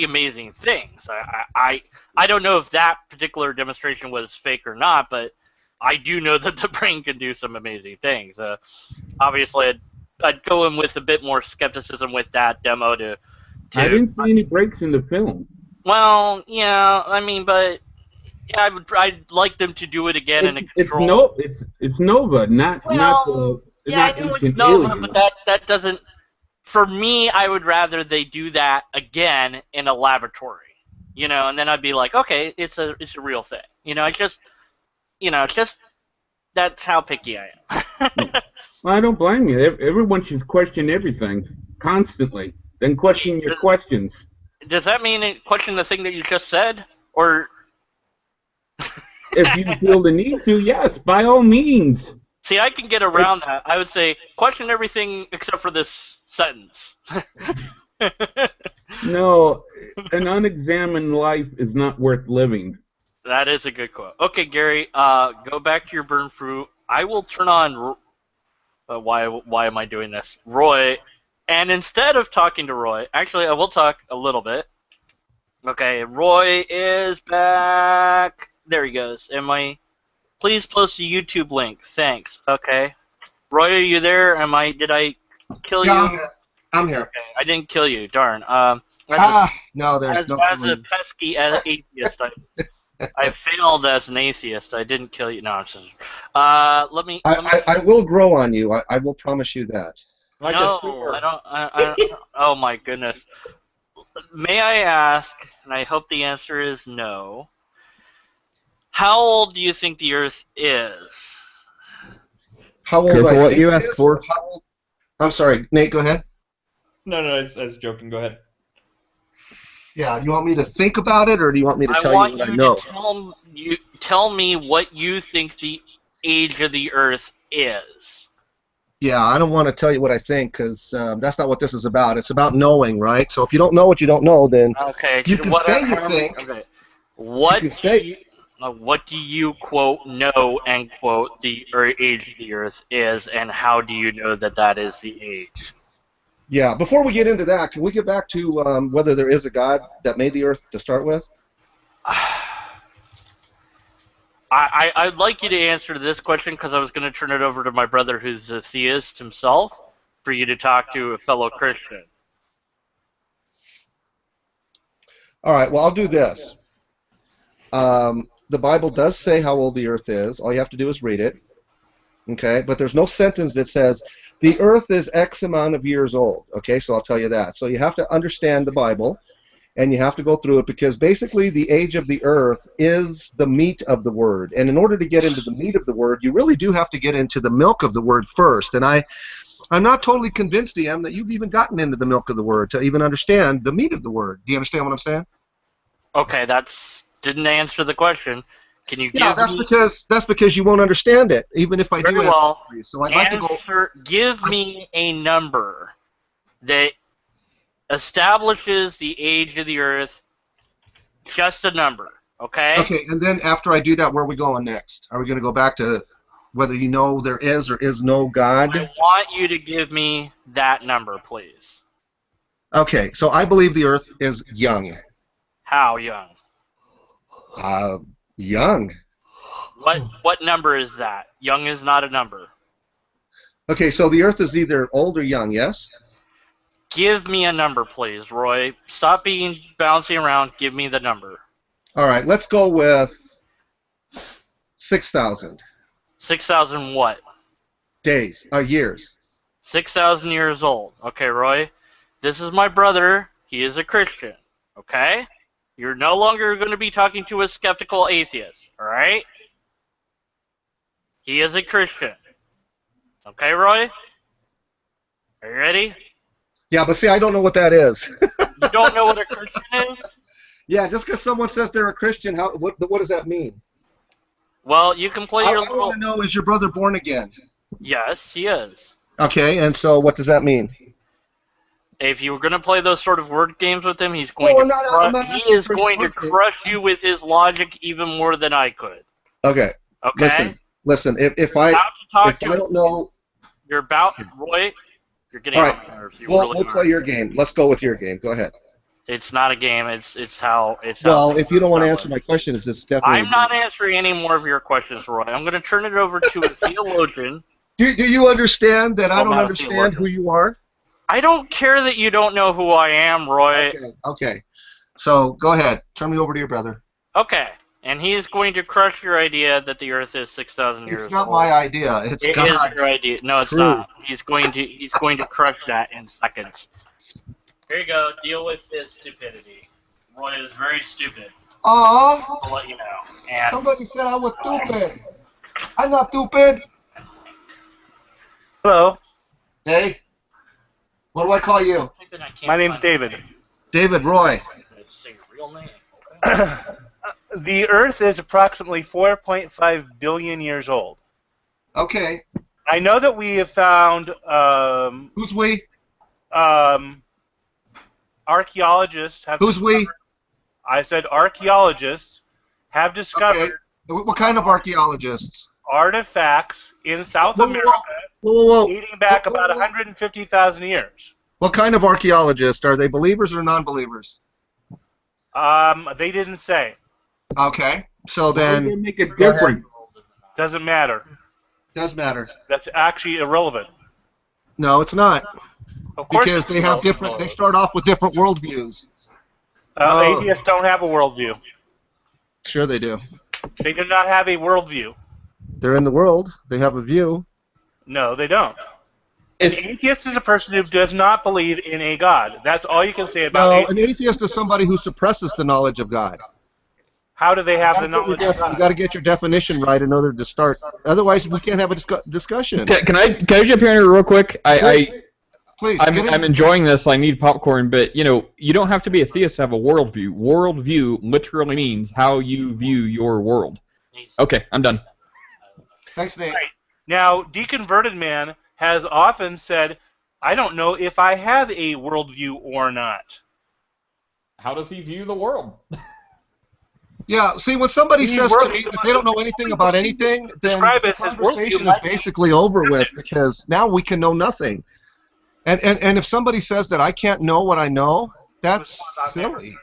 amazing things. I don't know if that particular demonstration was fake or not, but I do know that the brain can do some amazing things. Obviously, I'd go in with a bit more skepticism with that demo to I didn't see any breaks in the film. well, yeah, I mean, but yeah, I'd like them to do it again in a control. It's Nova, Well, yeah, I not know it's Ancient Nova, but Aliens. that doesn't. For me, I would rather they do that again in a laboratory, and then I'd be like, okay, it's a real thing, it's just that's how picky I am. Well, I don't blame you. Everyone should question everything constantly. Then question your questions. Does that mean question the thing that you just said, or If you feel the need to, yes, by all means. see, I can get around that. I would say question everything except for this sentence. No, an unexamined life is not worth living. That is a good quote. Okay, Gary, go back to your burn fruit. I will turn on. Why am I doing this, Roy? And instead of talking to Roy, actually, I will talk a little bit. Okay, Roy is back. There he goes. Please post a YouTube link. Thanks. Okay. Roy, are you there? Did I kill you? Yeah, I'm here. Okay, I didn't kill you. Darn. No, there's no. As a pesky atheist, I failed as an atheist. I didn't kill you. No, I'm just. Let me. I will grow on you. I will promise you that. No, I don't. Oh my goodness. May I ask, and I hope the answer is no. How old do you think the Earth is? How old Careful I what think you it ask is, for. or how old? I'm sorry, Nate. Go ahead. No, I was joking. Go ahead. Yeah. Do you want me to think about it, or do you want me to I tell want you what I you know? to tell me what you think the age of the Earth is. Yeah, I don't want to tell you what I think because that's not what this is about. It's about knowing, right? So if you don't know what you don't know, then Okay. you can say you think. Okay. You can say. What do you, quote, know, end quote, the age of the Earth is, and how do you know that that is the age? Yeah, before we get into that, can we get back to whether there is a God that made the Earth to start with? I'd like you to answer this question because I was going to turn it over to my brother who's a theist himself for you to talk to a fellow Christian. All right, well, I'll do this. The Bible does say how old the Earth is. All you have to do is read it. Okay, but there's no sentence that says the Earth is X amount of years old. Okay, so I'll tell you that. So you have to understand the Bible, and you have to go through it because basically the age of the Earth is the meat of the Word. And in order to get into the meat of the Word, you really do have to get into the milk of the Word first. And I'm not totally convinced, DM, that you've even gotten into the milk of the Word to even understand the meat of the Word. Do you understand what I'm saying? Okay, that's didn't answer the question. Can you Yeah, give me that's because you won't understand it, even if I very do answer well? it for you. So I'd like to go. Give me a number that establishes the age of the Earth. Just a number, okay? Okay, and then after I do that, where are we going next? Are we going to go back to whether you know there is or is no God? I want you to give me that number, please. Okay, so I believe the Earth is young. How young? Young. What number is that? Young is not a number. Okay, so the Earth is either old or young, yes? Give me a number, please, Roy. Stop being bouncing around. Give me the number. All right, let's go with 6,000 6,000 what? days, or years. 6,000 years old. Okay, Roy. This is my brother. He is a Christian. Okay? You're no longer going to be talking to a skeptical atheist. All right? He is a Christian. Okay, Roy? Are you ready? Yeah, but see, I don't know what that is. You don't know what a Christian is? Yeah, just because someone says they're a Christian, what does that mean? Well, you can play your I little... want to know, is your brother born again? Yes, he is. Okay, and so what does that mean? If you were going to play those sort of word games with him, he's No, going I'm not he asking is for going to word games. crush you with his logic even more than I could. Okay. Okay? Listen. If You're I about to talk if I don't know, You're about... Roy, you're getting all on right, my nerves. You we'll really play are. your game. Let's go with your game. Go ahead. It's not a game. It's how Well, things if you don't want to are answer my question, it's just definitely. I'm not answering any more of your questions, Roy. I'm going to turn it over to a theologian. Do you understand that I Well, don't not a understand theologian. who you are? I don't care that you don't know who I am, Roy. Okay. So go ahead. Turn me over to your brother. Okay. And he's going to crush your idea that the Earth is 6,000 years old. It's not my idea. It's It God's. is your idea. No, it's True. not. He's going to crush that in seconds. Here you go. Deal with his stupidity. Roy is very stupid. Aw, I'll let you know. And somebody said I was stupid. I'm not stupid. Hello, Hey, what do I call you? my name's David. David Roy. Say your real name. Okay? The Earth is approximately 4.5 billion years old. Okay. I know that we have found Who's we? archaeologists have. Who's we? I said archaeologists have discovered Okay. What kind of archaeologists? artifacts in South Whoa, America Whoa. dating back Whoa, about whoa. 150,000 years. What kind of archaeologists? Are they believers or non-believers? They didn't say. Okay. So Why does then, it make a Go ahead. difference? Doesn't matter. does matter. That's actually irrelevant. No, it's not. Of course, Because it's they have irrelevant. different. They start off with different worldviews. Atheists don't have a worldview. Sure, they do. They do not have a worldview. They're in the world. They have a view. No, they don't. An atheist is a person who does not believe in a God. That's all you can say about No, atheists. an atheist is somebody who suppresses the knowledge of God. How do they have the knowledge of You God? got to get your definition right in order to start. Otherwise, we can't have a discussion. Can I jump in here real quick? Please, get in. I'm enjoying this. I need popcorn, but you don't have to be a theist to have a worldview. Worldview literally means how you view your world. Okay, I'm done. Thanks, Nate. Right. Now, deconverted man has often said, I don't know if I have a worldview or not. How does he view the world? Yeah, see, when somebody says to me that they don't know anything about anything, then Describe the it as conversation worldview. is basically over with, because now we can know nothing. And if somebody says that I can't know what I know, that's silly.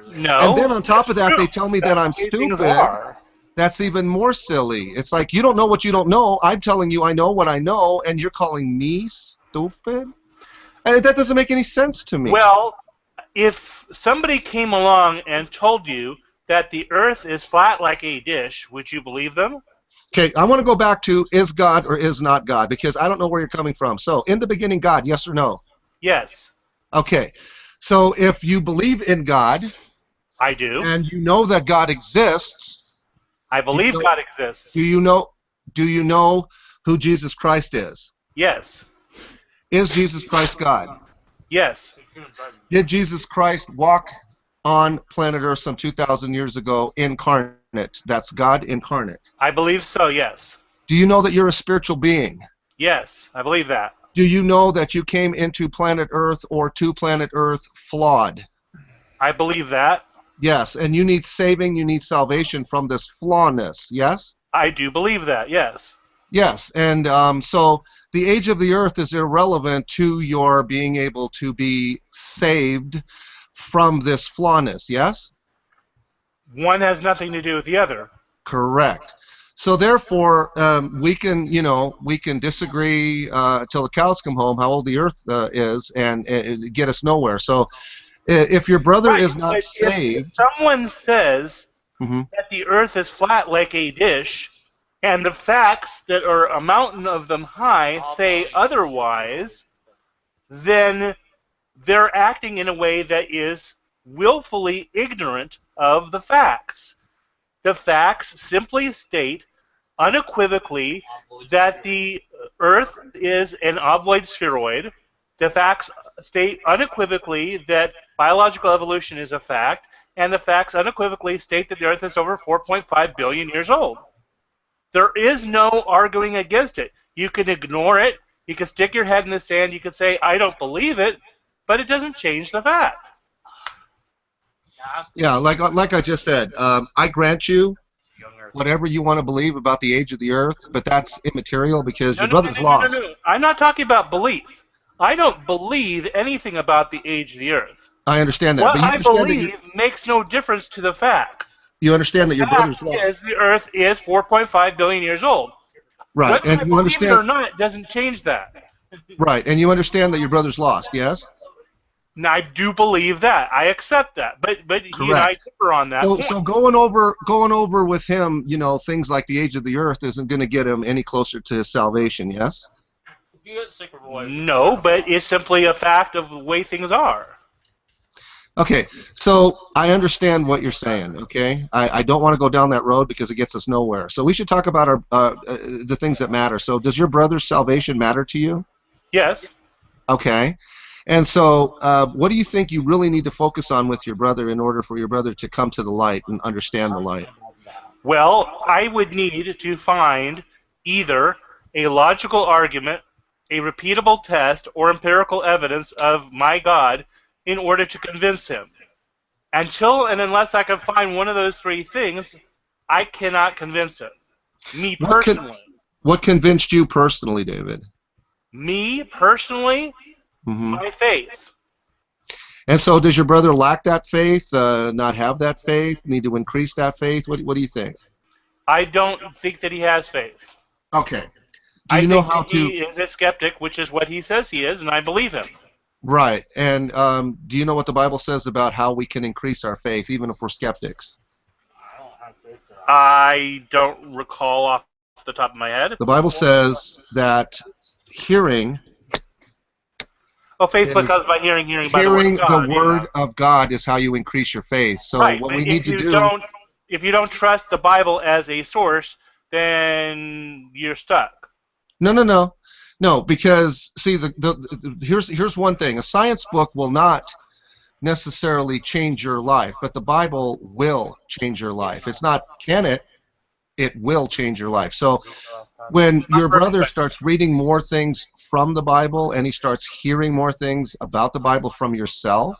No. And then on top of that, true. they tell me that I'm That's the way things stupid. are. That's even more silly. It's like, you don't know what you don't know. I'm telling you I know what I know, and you're calling me stupid? And that doesn't make any sense to me. Well, if somebody came along and told you that the Earth is flat like a dish, would you believe them? Okay, I want to go back to is God or is not God, because I don't know where you're coming from. So, in the beginning, God, yes or no? Yes, Okay, so if you believe in God I do. and you know that God exists, I believe God exists. do you know who Jesus Christ is? Yes. Is Jesus Christ God? Yes. Did Jesus Christ walk on planet Earth some 2,000 years ago incarnate? That's God incarnate. I believe so, yes. Do you know that you're a spiritual being? Yes, I believe that. Do you know that you came into planet Earth or to planet Earth flawed? I believe that. Yes, and you need saving, you need salvation from this flawness, yes? I do believe that, yes. Yes, and so the age of the earth is irrelevant to your being able to be saved from this flawness, yes? One has nothing to do with the other. Correct. So therefore, we can disagree till the cows come home how old the earth is, and get us nowhere. So if your brother is not but saved, if someone says Mhm. that the Earth is flat like a dish, and the facts that are a mountain of them high say otherwise, then they're acting in a way that is willfully ignorant of the facts. The facts simply state unequivocally that the Earth is an ovoid spheroid. The facts state unequivocally that biological evolution is a fact, and the facts unequivocally state that the Earth is over 4.5 billion years old. There is no arguing against it. You can ignore it. You can stick your head in the sand. You can say, I don't believe it, but it doesn't change the fact. Yeah, like I just said, I grant you whatever you want to believe about the age of the earth, but that's immaterial because your brother's lost. No. I'm not talking about belief. I don't believe anything about the age of the Earth. I understand that, What but you I understand that believe makes no difference to the facts. you understand that your brother's Fact is lost, the Earth is 4.5 billion years old. right? Whether I And you believe it or understand, not doesn't change that. right? And you understand that your brother's lost, yes? Now, I do believe that. I accept that. But he and I Correct. differ on that point. So going over with him, things like the age of the earth isn't going to get him any closer to his salvation, yes? No, but it's simply a fact of the way things are. Okay, so I understand what you're saying. Okay, I don't want to go down that road because it gets us nowhere. So we should talk about the things that matter. So does your brother's salvation matter to you? Yes. Okay, and so what do you think you really need to focus on with your brother in order for your brother to come to the light and understand the light? Well, I would need to find either a logical argument, a repeatable test, or empirical evidence of my God in order to convince him. Until and unless I can find one of those three things, I cannot convince him. Me personally. What convinced you personally, David? Me personally, my faith. And so does your brother lack that faith, not have that faith, need to increase that faith? What do you think? I don't think that he has faith. Okay. Do I you know think how that he is a skeptic, which is what he says he is, and I believe him. Right. And do you know what the Bible says about how we can increase our faith, even if we're skeptics? I don't recall off the top of my head. The Bible says that hearing... Oh, faith comes by hearing by the word of God. Hearing the word of God is how you increase your faith. So right, what but we need to do... if you don't trust the Bible as a source, then you're stuck. No, because see, here's one thing: a science book will not necessarily change your life, but the Bible will change your life. It's not can it? It will change your life. So when your brother starts reading more things from the Bible and he starts hearing more things about the Bible from yourself,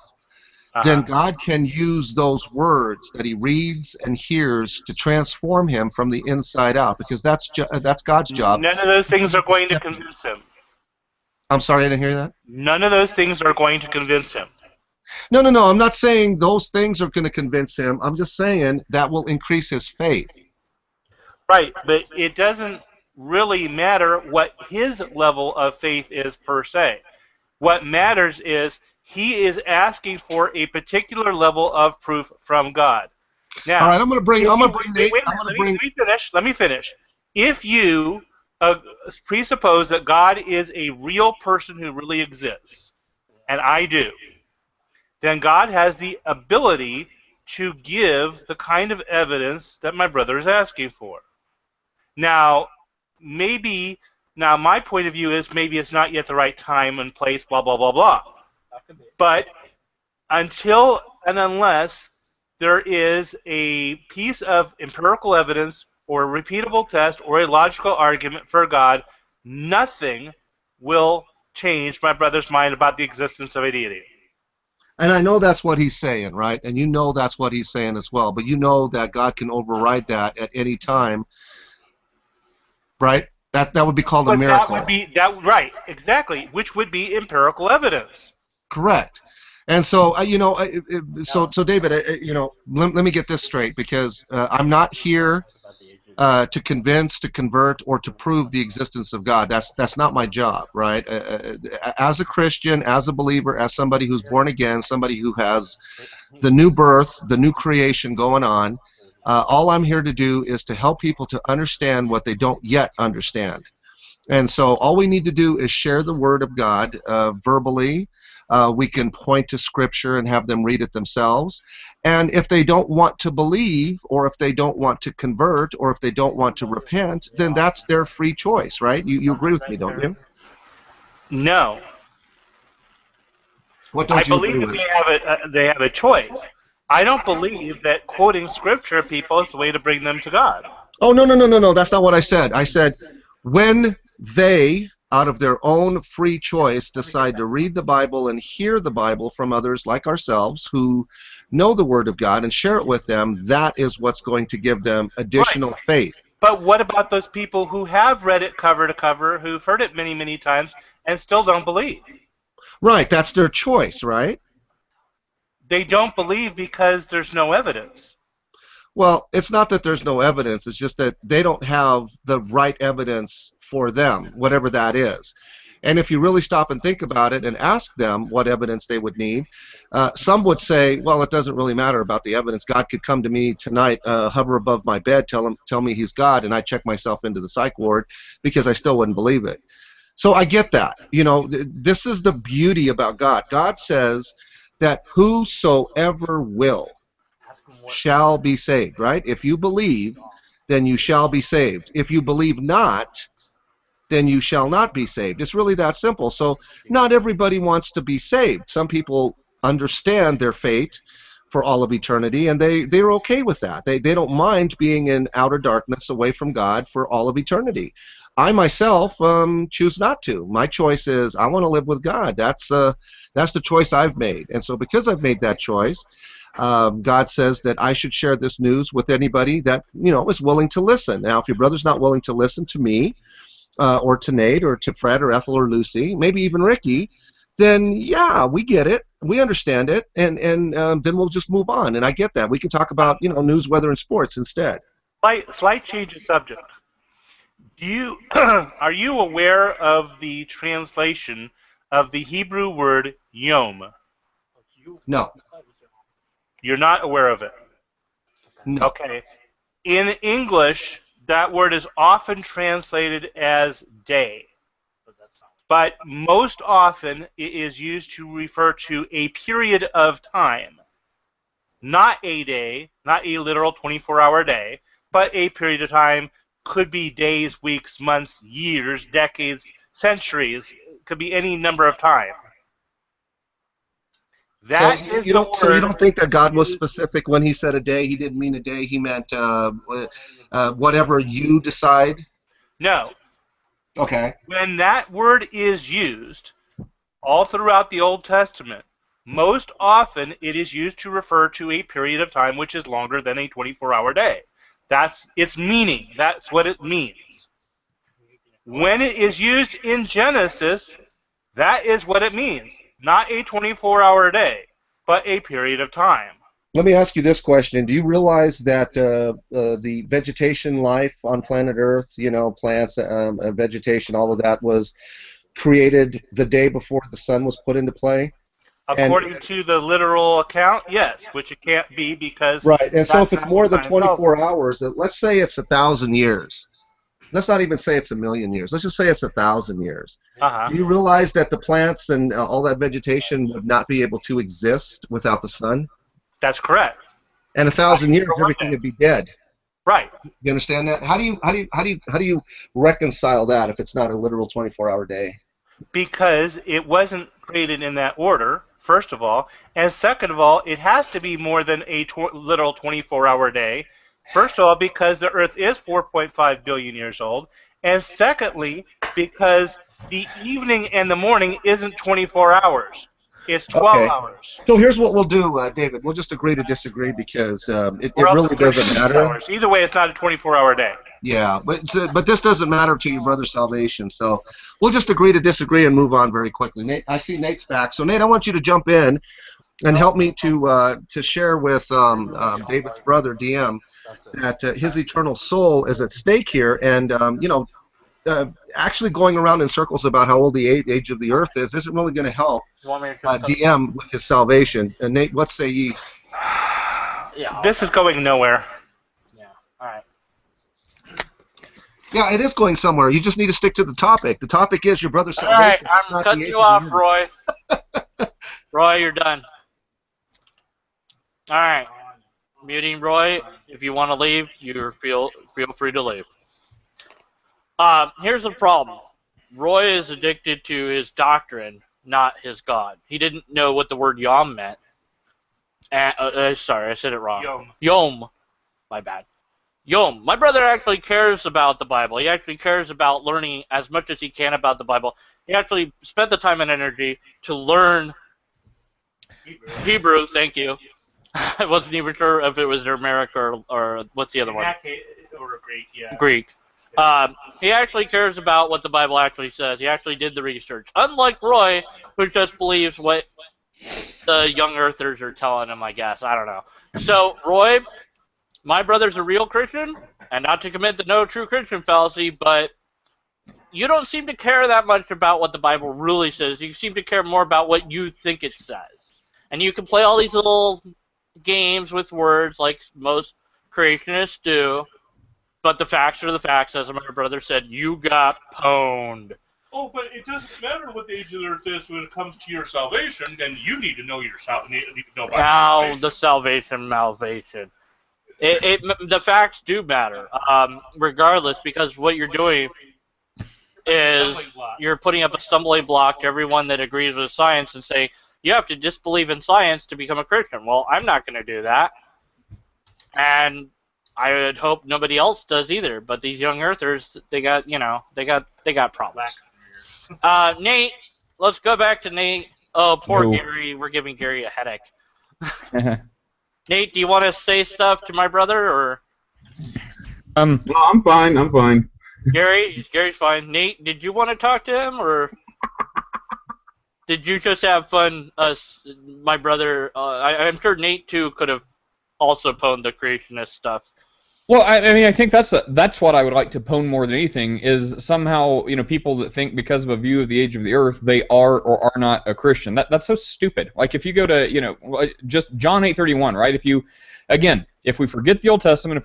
then God can use those words that he reads and hears to transform him from the inside out, because that's God's job. None of those things are going to convince him. I'm sorry, I didn't hear that. None of those things are going to convince him. No, I'm not saying those things are going to convince him. I'm just saying that will increase his faith. Right, but it doesn't really matter what his level of faith is per se. What matters is he is asking for a particular level of proof from God. Now, all right, I'm going to bring Nate. Let me finish. If you presuppose that God is a real person who really exists, and I do, then God has the ability to give the kind of evidence that my brother is asking for. Now, my point of view is maybe it's not yet the right time and place, blah, blah, blah, blah. But until and unless there is a piece of empirical evidence or a repeatable test or a logical argument for God, nothing will change my brother's mind about the existence of a deity. And I know that's what he's saying, right? And you know that's what he's saying as well. But you know that God can override that at any time, right? That would be called a miracle. Right, exactly, which would be empirical evidence. Correct. And so, so David, let me get this straight, because I'm not here to convince, to convert, or to prove the existence of God. That's not my job, right? As a Christian, as a believer, as somebody who's born again, somebody who has the new birth, the new creation going on, all I'm here to do is to help people to understand what they don't yet understand. And so all we need to do is share the Word of God verbally. We can point to Scripture and have them read it themselves. And if they don't want to believe, or if they don't want to convert, or if they don't want to repent, then that's their free choice, right? You agree with me, don't you? No. What don't you agree believe with? they have a choice. I don't believe that quoting Scripture people is the way to bring them to God. Oh, no. That's not what I said. I said when they, out of their own free choice, decide to read the Bible and hear the Bible from others like ourselves who know the Word of God and share it with them, that is what's going to give them additional faith. But what about those people who have read it cover to cover, who've heard it many, many times, and still don't believe? Right, that's their choice, right? They don't believe because there's no evidence. Well, it's not that there's no evidence, it's just that they don't have the right evidence for them, whatever that is. And if you really stop and think about it and ask them what evidence they would need, some would say, well, it doesn't really matter about the evidence. God could come to me tonight, hover above my bed, tell me he's God, and I check myself into the psych ward because I still wouldn't believe it. So I get that. This is the beauty about God. God says that whosoever will shall be saved, right? If you believe, then you shall be saved. If you believe not, then you shall not be saved. It's really that simple. So not everybody wants to be saved. Some people understand their fate for all of eternity, and they're okay with that. They don't mind being in outer darkness away from God for all of eternity. I myself choose not to. My choice is I want to live with God. That's the choice I've made. And so because I've made that choice, God says that I should share this news with anybody that is willing to listen. Now, if your brother's not willing to listen to me, or to Nate, or to Fred, or Ethel, or Lucy, maybe even Ricky, then yeah, we get it, we understand it, and then we'll just move on. And I get that. We can talk about news, weather, and sports instead. Slight change of subject. Are you aware of the translation of the Hebrew word yom? No. You're not aware of it? No. Okay. In English, that word is often translated as day. But most often it is used to refer to a period of time. Not a day, not a literal 24-hour day, but a period of time. Could be days, weeks, months, years, decades, centuries. It could be any number of time. So you don't think that God was specific when he said a day? He didn't mean a day. He meant whatever you decide? No. Okay. When that word is used all throughout the Old Testament, Most often, it is used to refer to a period of time which is longer than a 24-hour day. That's its meaning. That's what it means. When it is used in Genesis, that is what it means. Not a 24-hour day, but a period of time. Let me ask you this question. Do you realize that the vegetation life on planet Earth, plants, vegetation, all of that was created the day before the sun was put into play? According to the literal account, yes, which it can't be because... Right, and so if it's not more what than the science tells 24 us. hours, let's say it's 1,000 years. Let's not even say it's 1,000,000 years. Let's just say it's 1,000 years. Uh-huh. Do you realize that the plants and all that vegetation would not be able to exist without the sun? That's correct. And 1,000 years, For one everything thing. would be dead. Right. You understand that? How do you reconcile that if it's not a literal 24-hour day? Because it wasn't created in that order, first of all, and second of all, it has to be more than a literal 24-hour day. First of all, because the Earth is 4.5 billion years old, and secondly, because the evening and the morning isn't 24 hours. It's 12 Okay. hours. So here's what we'll do, David. We'll just agree to disagree because it Or else really it's doesn't 36 matter. hours. Either way, it's not a 24-hour day. Yeah, but this doesn't matter to your brother's salvation. So we'll just agree to disagree and move on very quickly. Nate, I see Nate's back. So Nate, I want you to jump in and help me to share with David's brother DM that his eternal soul is at stake here, and actually going around in circles about how old the age of the earth is isn't really going to help DM with his salvation. And Nate, what say ye? Yeah. This is going nowhere. Yeah. All right. Yeah, it is going somewhere. You just need to stick to the topic. The topic is your brother's All right. salvation. I'm not cutting the age you of the off, earth. Roy. Roy, you're done. All right. Muting Roy. If you want to leave, you feel free to leave. Here's the problem. Roy is addicted to his doctrine, not his God. He didn't know what the word yom meant. Sorry, I said it wrong. Yom. My bad. Yom. My brother actually cares about the Bible. He actually cares about learning as much as he can about the Bible. He actually spent the time and energy to learn Hebrew. Thank you. I wasn't even sure if it was Aramaic or what's the other one? Or Greek, yeah. Greek. He actually cares about what the Bible actually says. He actually did the research. Unlike Roy, who just believes what the young earthers are telling him, I guess. I don't know. So, Roy, my brother's a real Christian, and not to commit the no true Christian fallacy, but you don't seem to care that much about what the Bible really says. You seem to care more about what you think it says. And you can play all these little games with words like most creationists do, but the facts are the facts. As my brother said, you got pwned. Oh, but it doesn't matter what the age of the earth is when it comes to your salvation. Then you need to know yourself. Need to know about Now your the salvation malvation. The facts do matter, regardless, because what you're doing is you're putting up a stumbling block to everyone that agrees with science and say you have to disbelieve in science to become a Christian. Well, I'm not going to do that, and I would hope nobody else does either. But these young earthers, they got problems. Nate, let's go back to Nate. Oh, poor No. Gary. We're giving Gary a headache. Nate, do you want to say stuff to my brother, or No, I'm fine. I'm fine. Gary's fine. Nate, did you want to talk to him, or did you just have fun? My brother. I'm sure Nate too could have also pwned the creationist stuff. Well, I mean, I think that's what I would like to pwn more than anything is somehow, people that think because of a view of the age of the earth they are or are not a Christian. That's so stupid. Like if you go to, just John 8:31, right? If we forget the Old Testament,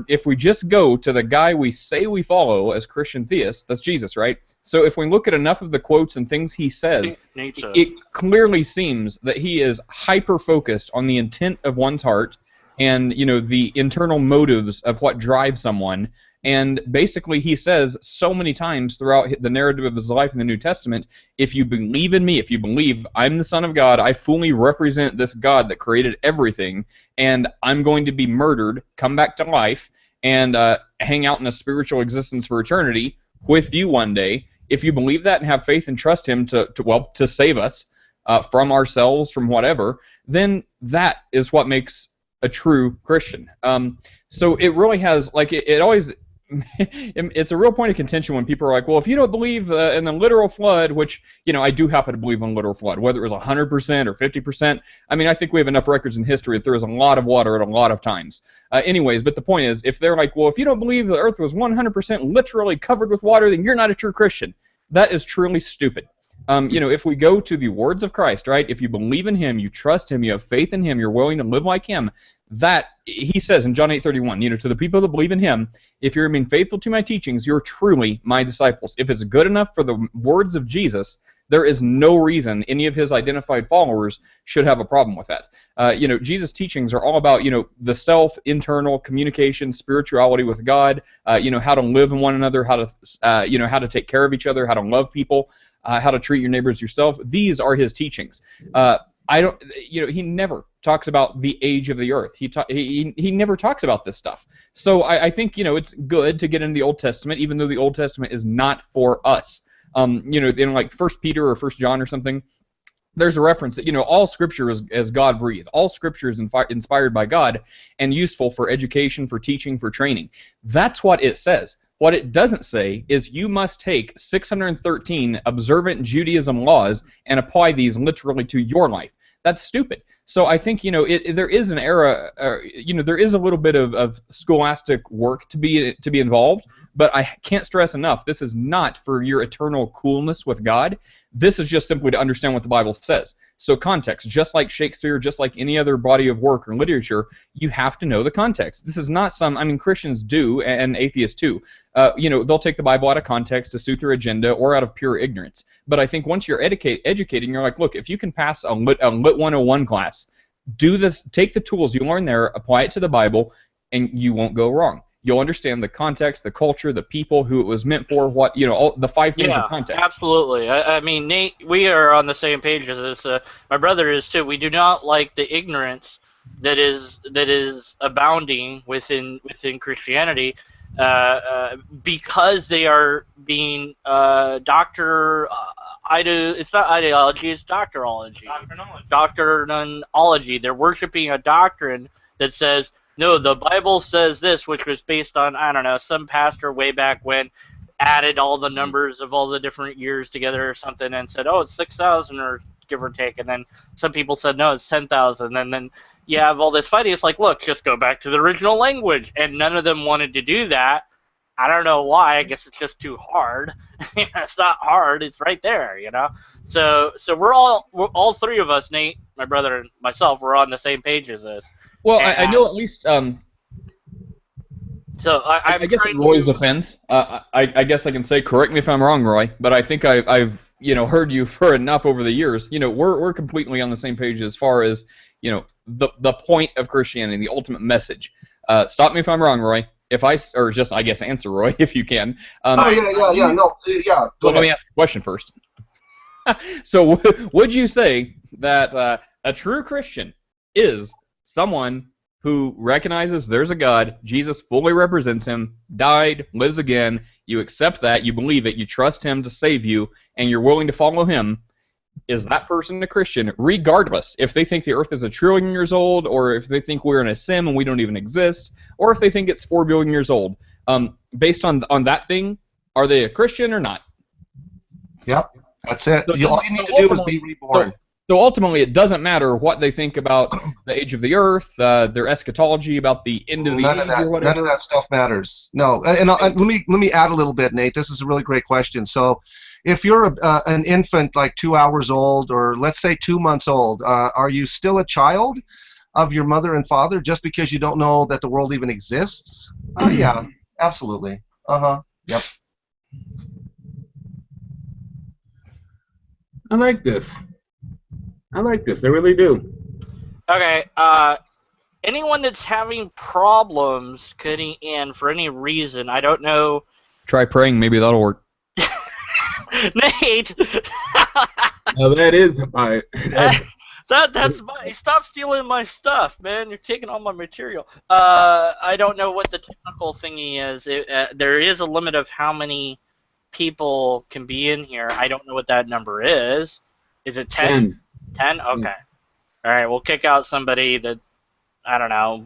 if we just go to the guy we say we follow as Christian theists, that's Jesus, right? So if we look at enough of the quotes and things he says, it clearly seems that he is hyper-focused on the intent of one's heart and the internal motives of what drives someone. And basically he says so many times throughout the narrative of his life in the New Testament, if you believe in me, if you believe I'm the Son of God, I fully represent this God that created everything, and I'm going to be murdered, come back to life, and hang out in a spiritual existence for eternity with you one day. If you believe that and have faith and trust him to save us, from ourselves, from whatever, then that is what makes a true Christian. So it really has, like, it always, it's a real point of contention when people are like, well, if you don't believe in the literal flood, which, I do happen to believe in literal flood, whether it was 100% or 50%, I mean, I think we have enough records in history that there was a lot of water at a lot of times. Anyways, but the point is, if they're like, well, if you don't believe the earth was 100% literally covered with water, then you're not a true Christian. That is truly stupid. If we go to the words of Christ, right, if you believe in him, you trust him, you have faith in him, you're willing to live like him, that, he says in John 8:31, to the people that believe in him, if you remain faithful to my teachings, you're truly my disciples. If it's good enough for the words of Jesus, there is no reason any of his identified followers should have a problem with that. Jesus' teachings are all about, the self, internal communication, spirituality with God, how to live in one another, how to take care of each other, how to love people, how to treat your neighbors yourself. These are his teachings. He never talks about the age of the earth. He never talks about this stuff. So I think, it's good to get into the Old Testament, even though the Old Testament is not for us. In like 1 Peter or 1 John or something, there's a reference that, all Scripture is God-breathed. All Scripture is inspired by God and useful for education, for teaching, for training. That's what it says. What it doesn't say is you must take 613 observant Judaism laws and apply these literally to your life. That's stupid. So I think, there is an era, there is a little bit of scholastic work to be involved, but I can't stress enough, this is not for your eternal coolness with God. This is just simply to understand what the Bible says. So context, just like Shakespeare, just like any other body of work or literature, you have to know the context. This is not Christians do, and atheists too. They'll take the Bible out of context to suit their agenda or out of pure ignorance. But I think once you're educating, you're like, look, if you can pass a Lit 101 class, do this, take the tools you learn there, apply it to the Bible, and you won't go wrong. You'll understand the context, the culture, the people, who it was meant for, what, all the 5 things of context. Absolutely. I mean, Nate, we are on the same page as this. My brother is too. We do not like the ignorance that is abounding within Christianity, because they are being it's not ideology, it's doctrinology. Doctrinology. They're worshiping a doctrine that says, no, the Bible says this, which was based on, I don't know, some pastor way back when added all the numbers of all the different years together or something and said, oh, it's 6,000 or give or take. And then some people said, no, it's 10,000. And then you have all this fighting. It's like, look, just go back to the original language. And none of them wanted to do that. I don't know why. I guess it's just too hard. It's not hard. It's right there, So we're all 3 of us, Nate, my brother, and myself, we're on the same page as this. Well, I know at least. So I guess in Roy's defense, I guess I can say, correct me if I'm wrong, Roy, but I think I've heard you for enough over the years. We're completely on the same page as far as the point of Christianity, the ultimate message. Stop me if I'm wrong, Roy. I guess answer, Roy, if you can. No. Well, let me ask a question first. So, would you say that a true Christian is someone who recognizes there's a God, Jesus fully represents him, died, lives again, you accept that, you believe it, you trust him to save you, and you're willing to follow him? Is that person a Christian, regardless if they think the earth is 1 trillion years old, or if they think we're in a sim and we don't even exist, or if they think it's 4 billion years old? Based on that thing, are they a Christian or not? Yep, that's it. So, all you need to do is be reborn. So ultimately, it doesn't matter what they think about the age of the earth, their eschatology, about the end of the age, or whatever. None of that stuff matters. No, and let me add a little bit, Nate. This is a really great question. So, if you're an infant like 2 hours old, or let's say 2 months old, are you still a child of your mother and father just because you don't know that the world even exists? Yeah, absolutely. Yep. I like this. I really do. Okay, anyone that's having problems getting in for any reason, I don't know. Try praying, maybe that'll work. Nate! Now that is that's my. Stop stealing my stuff, man. You're taking all my material. I don't know what the technical thingy is. There is a limit of how many people can be in here. I don't know what that number is. Is it 10? 10? Okay. All right, we'll kick out somebody that, I don't know,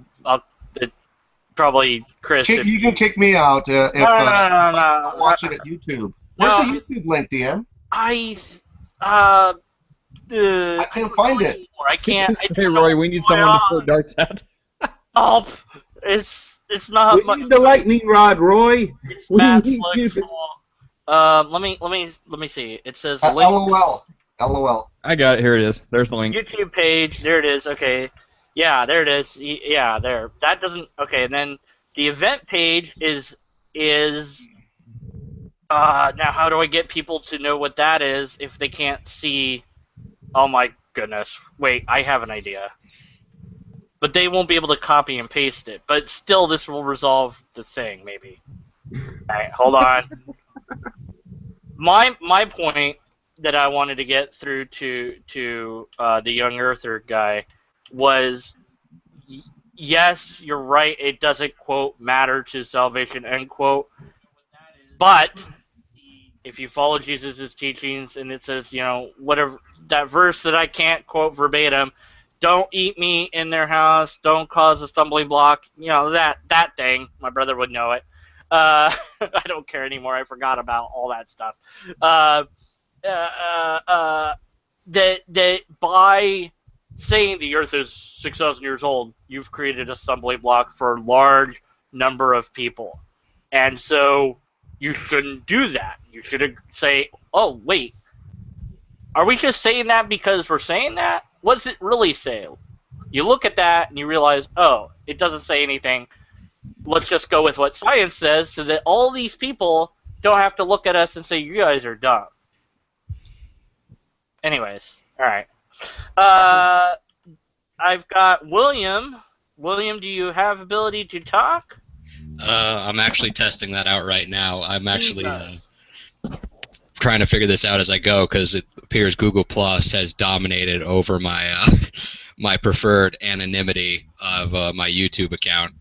probably Chris. You can kick me out if No. I watch it at YouTube. Where's the YouTube link, DM? I can't find it. I can't. Hey, Roy, we need someone to throw darts at. Oh, it's not. We need the lightning rod, Roy. It's We Matt need Flick. you. Let me see. It says link LOL. I got it. Here it is. There's the link. YouTube page. There it is. Okay. Yeah, there it is. Yeah, there. That doesn't. Okay, and then the event page is. Now how do I get people to know what that is if they can't see? Oh my goodness. Wait, I have an idea. But they won't be able to copy and paste it. But still, this will resolve the thing, maybe. Alright, hold on. My point that I wanted to get through to the Young Earther guy was, yes, you're right, it doesn't, quote, matter to salvation, end quote. But if you follow Jesus' teachings and it says, whatever, that verse that I can't quote verbatim, don't eat meat in their house, don't cause a stumbling block, that thing, my brother would know it. I don't care anymore, I forgot about all that stuff. That by saying the earth is 6,000 years old, you've created a stumbling block for a large number of people. And so you shouldn't do that. You should say, oh, wait, are we just saying that because we're saying that? What does it really say? You look at that and you realize, oh, it doesn't say anything. Let's just go with what science says so that all these people don't have to look at us and say, you guys are dumb. Anyways, all right. I've got William. William, do you have ability to talk? I'm actually testing that out right now. I'm actually trying to figure this out as I go because it appears Google Plus has dominated over my my preferred anonymity of my YouTube account.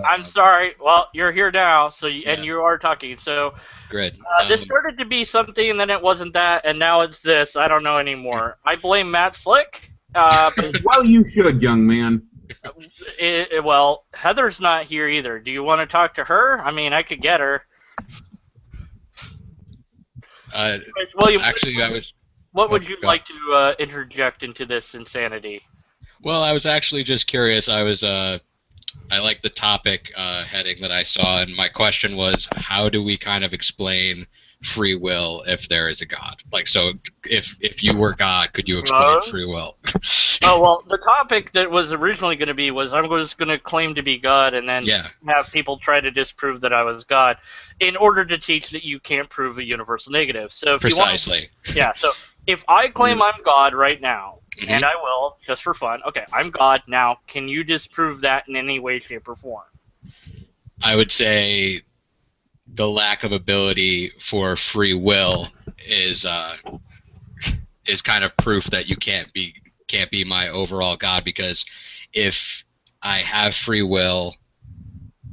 I'm sorry. Well, you're here now, so and you are talking. So good. This started to be something, and then it wasn't that, and now it's this. I don't know anymore. I blame Matt Slick. But Well, you should, young man. Well, Heather's not here either. Do you want to talk to her? I mean, I could get her. William, actually, I was. What would you like to interject into this insanity? Well, I was actually just curious. I like the topic heading that I saw, and my question was, how do we kind of explain free will if there is a God? Like, so if you were God, could you explain free will? Oh, well, the topic that was originally going to be was I'm just going to claim to be God and then have people try to disprove that I was God in order to teach that you can't prove a universal negative. So if Precisely. So if I claim I'm God right now, and I will, just for fun, okay, I'm God now, can you disprove that in any way, shape, or form? I would say the lack of ability for free will is kind of proof that you can't be my overall God, because if I have free will,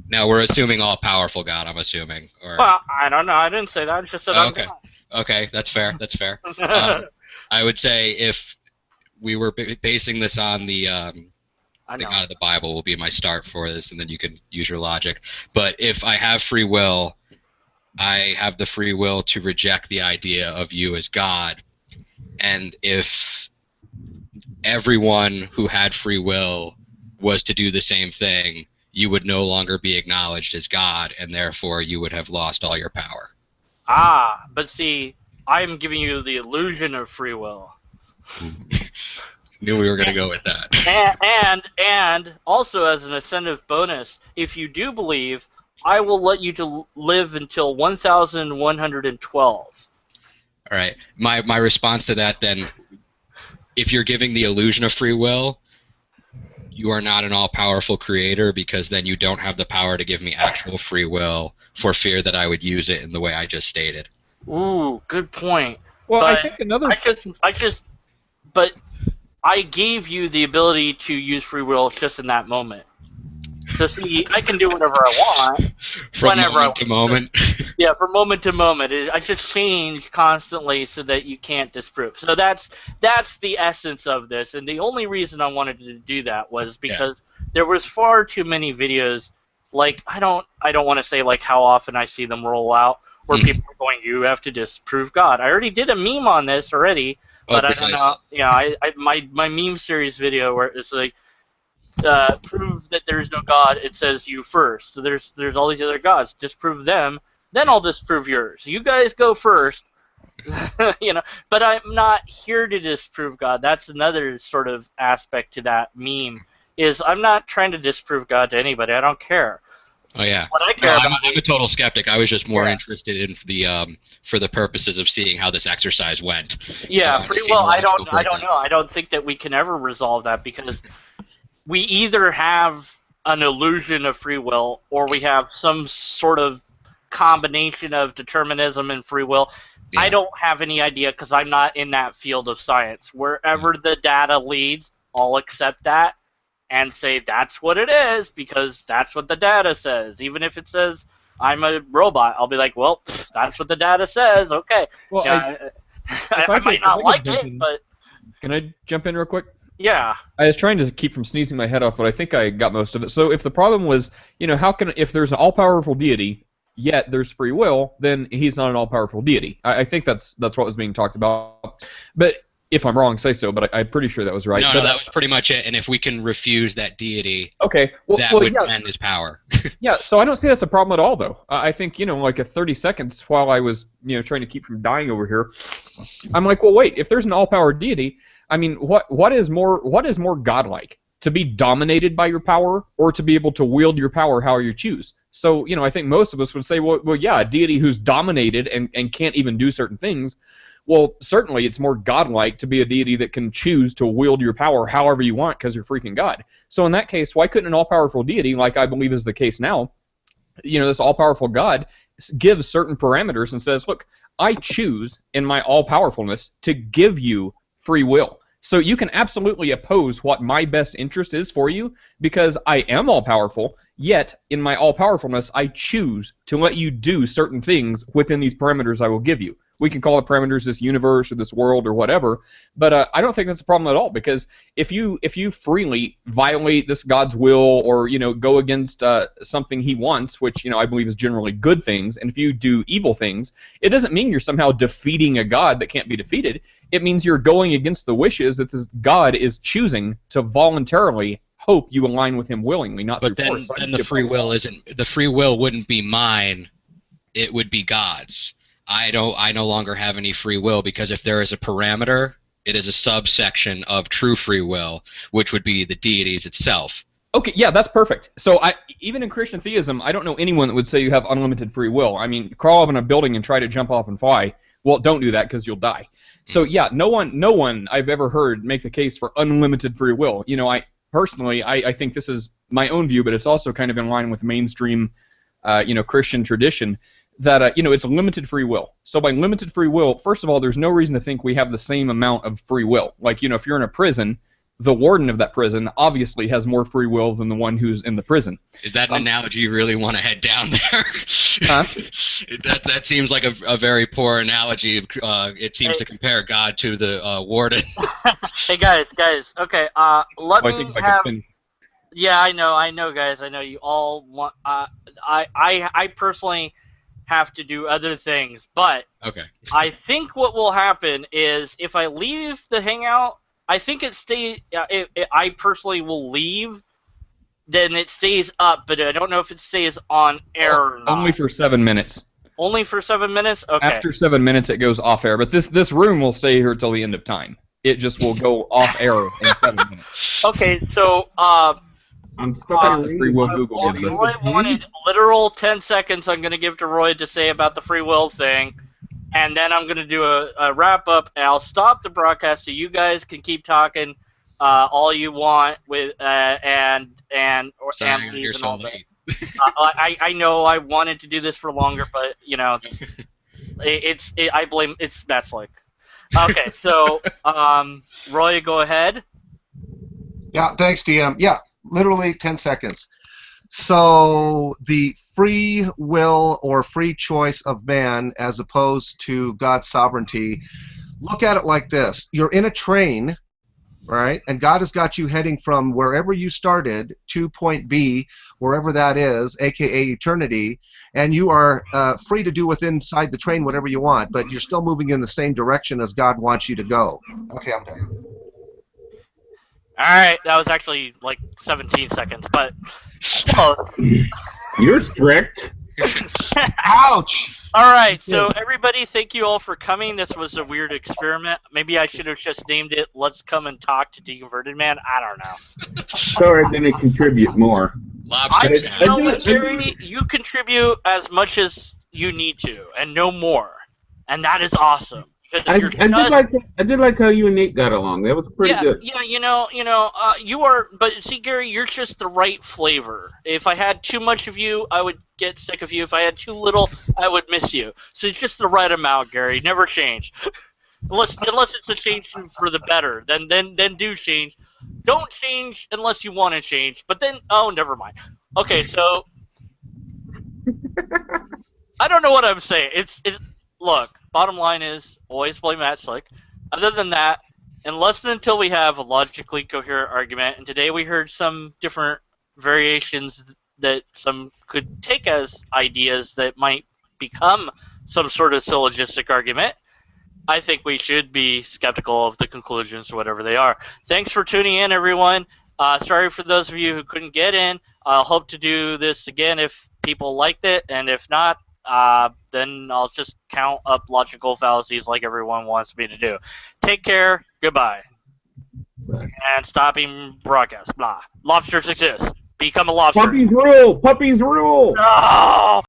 now we're assuming all powerful God, I'm assuming, or well, I don't know, I didn't say that, I just said I'm God. Okay, that's fair. I would say if we were basing this on the God of the Bible will be my start for this, and then you can use your logic. But if I have free will, I have the free will to reject the idea of you as God. And if everyone who had free will was to do the same thing, you would no longer be acknowledged as God, and therefore you would have lost all your power. But see, I'm giving you the illusion of free will. Knew we were going to go with that. And also as an incentive bonus, if you do believe, I will let you to live until 1,112. All right. My response to that then, if you're giving the illusion of free will, you are not an all-powerful creator, because then you don't have the power to give me actual free will for fear that I would use it in the way I just stated. Ooh, good point. Well, but I think another. But I gave you the ability to use free will just in that moment. So see, I can do whatever I want From whenever I moment to want. moment. Yeah, from moment to moment. I just change constantly so that you can't disprove. So that's the essence of this, and the only reason I wanted to do that was because there was far too many videos. Like I don't want to say like how often I see them roll out where people are going, "You have to disprove God." I already did a meme on this already, but I don't know. Yeah, my meme series video where it's like. Prove that there's no God. It says you first. So there's all these other gods. Disprove them, then I'll disprove yours. You guys go first, But I'm not here to disprove God. That's another sort of aspect to that meme. Is I'm not trying to disprove God to anybody. I don't care. Oh yeah. What I care about I'm a total skeptic. I was just more interested in the for the purposes of seeing how this exercise went. Yeah, free will. I don't know. I don't think that we can ever resolve that because we either have an illusion of free will or we have some sort of combination of determinism and free will. Yeah. I don't have any idea because I'm not in that field of science. Wherever the data leads, I'll accept that and say that's what it is because that's what the data says. Even if it says I'm a robot, I'll be like, well, that's what the data says. Okay. Well, I might not like it, but... Can I jump in real quick? Yeah. I was trying to keep from sneezing my head off, but I think I got most of it. So if the problem was, if there's an all-powerful deity, yet there's free will, then he's not an all-powerful deity. I think that's what was being talked about. But if I'm wrong, say so, but I'm pretty sure that was right. No, that was pretty much it. And if we can refuse that deity, that would end his power. Yeah, so I don't see that's a problem at all, though. I think, like a 30 seconds while I was, trying to keep from dying over here, I'm like, well, wait, if there's an all-power deity, I mean, what is more godlike? To be dominated by your power or to be able to wield your power how you choose? So, I think most of us would say, well, yeah, a deity who's dominated and can't even do certain things. Well, certainly it's more godlike to be a deity that can choose to wield your power however you want because you're freaking God. So in that case, why couldn't an all-powerful deity, like I believe is the case now, this all-powerful God gives certain parameters and says, look, I choose in my all-powerfulness to give you free will. So you can absolutely oppose what my best interest is for you because I am all-powerful, yet in my all-powerfulness I choose to let you do certain things within these parameters I will give you. We can call it parameters, this universe or this world or whatever, but I don't think that's a problem at all because if you freely violate this God's will or go against something He wants, which I believe is generally good things, and if you do evil things, it doesn't mean you're somehow defeating a God that can't be defeated. It means you're going against the wishes that this God is choosing to voluntarily hope you align with Him willingly, not through force. But then the free will wouldn't be mine; it would be God's. I no longer have any free will because if there is a parameter, it is a subsection of true free will, which would be the deities itself. Okay, yeah, that's perfect. So even in Christian theism, I don't know anyone that would say you have unlimited free will. I mean, crawl up in a building and try to jump off and fly. Well, don't do that because you'll die. So yeah, no one I've ever heard make the case for unlimited free will. I personally think this is my own view, but it's also kind of in line with mainstream, Christian tradition. That it's a limited free will. So by limited free will, first of all, there's no reason to think we have the same amount of free will. Like if you're in a prison, the warden of that prison obviously has more free will than the one who's in the prison. Is that an analogy you really want to head down there? Huh? That seems like a very poor analogy. It seems to compare God to the warden. Hey guys, okay. Let me have. Yeah, I know, guys. I know you all want. I personally have to do other things, but okay. I think what will happen is if I leave the hangout, I think it stays. I personally will leave, then it stays up, but I don't know if it stays on air or not. Only for 7 minutes. Only for 7 minutes? Okay. After 7 minutes, it goes off air, but this room will stay here till the end of time. It just will go off air in 7 minutes. Okay, so I'm stuck on the free will Google gives us. Roy wanted literal 10 seconds I'm going to give to Roy to say about the free will thing, and then I'm going to do a wrap-up, and I'll stop the broadcast so you guys can keep talking all you want with and leave and all that. I know I wanted to do this for longer, but, I blame it's Metzlick. Okay, so, Roy, go ahead. Yeah, thanks, DM. Yeah. Literally 10 seconds. So the free will or free choice of man as opposed to God's sovereignty, look at it like this. You're in a train, right? And God has got you heading from wherever you started to point B, wherever that is, aka eternity, and you are free to do within inside the train whatever you want, but you're still moving in the same direction as God wants you to go. Okay, I'm done. All right, that was actually like 17 seconds, but close. You're strict. Ouch! All right, so everybody, thank you all for coming. This was a weird experiment. Maybe I should have just named it "Let's Come and Talk to Deconverted Man." I don't know. Sorry I didn't contribute more. Lobster You chat. know what, Gary? You contribute as much as you need to, and no more, and that is awesome. I Because did like how you and Nate got along. That was pretty good. Yeah, you are. But see, Gary, you're just the right flavor. If I had too much of you, I would get sick of you. If I had too little, I would miss you. So it's just the right amount, Gary. Never change, unless it's a change for the better. Then do change. Don't change unless you want to change. But then, oh, never mind. Okay, so I don't know what I'm saying. It's look. Bottom line is always play Matt Slick. Other than that, unless and until we have a logically coherent argument, and today we heard some different variations that some could take as ideas that might become some sort of syllogistic argument, I think we should be skeptical of the conclusions, whatever they are. Thanks for tuning in, everyone. Sorry for those of you who couldn't get in. I'll hope to do this again if people liked it, and if not, then I'll just count up logical fallacies like everyone wants me to do. Take care. Goodbye. And stopping broadcast. Blah. Lobsters exist. Become a lobster. Puppies rule! Puppies rule! No!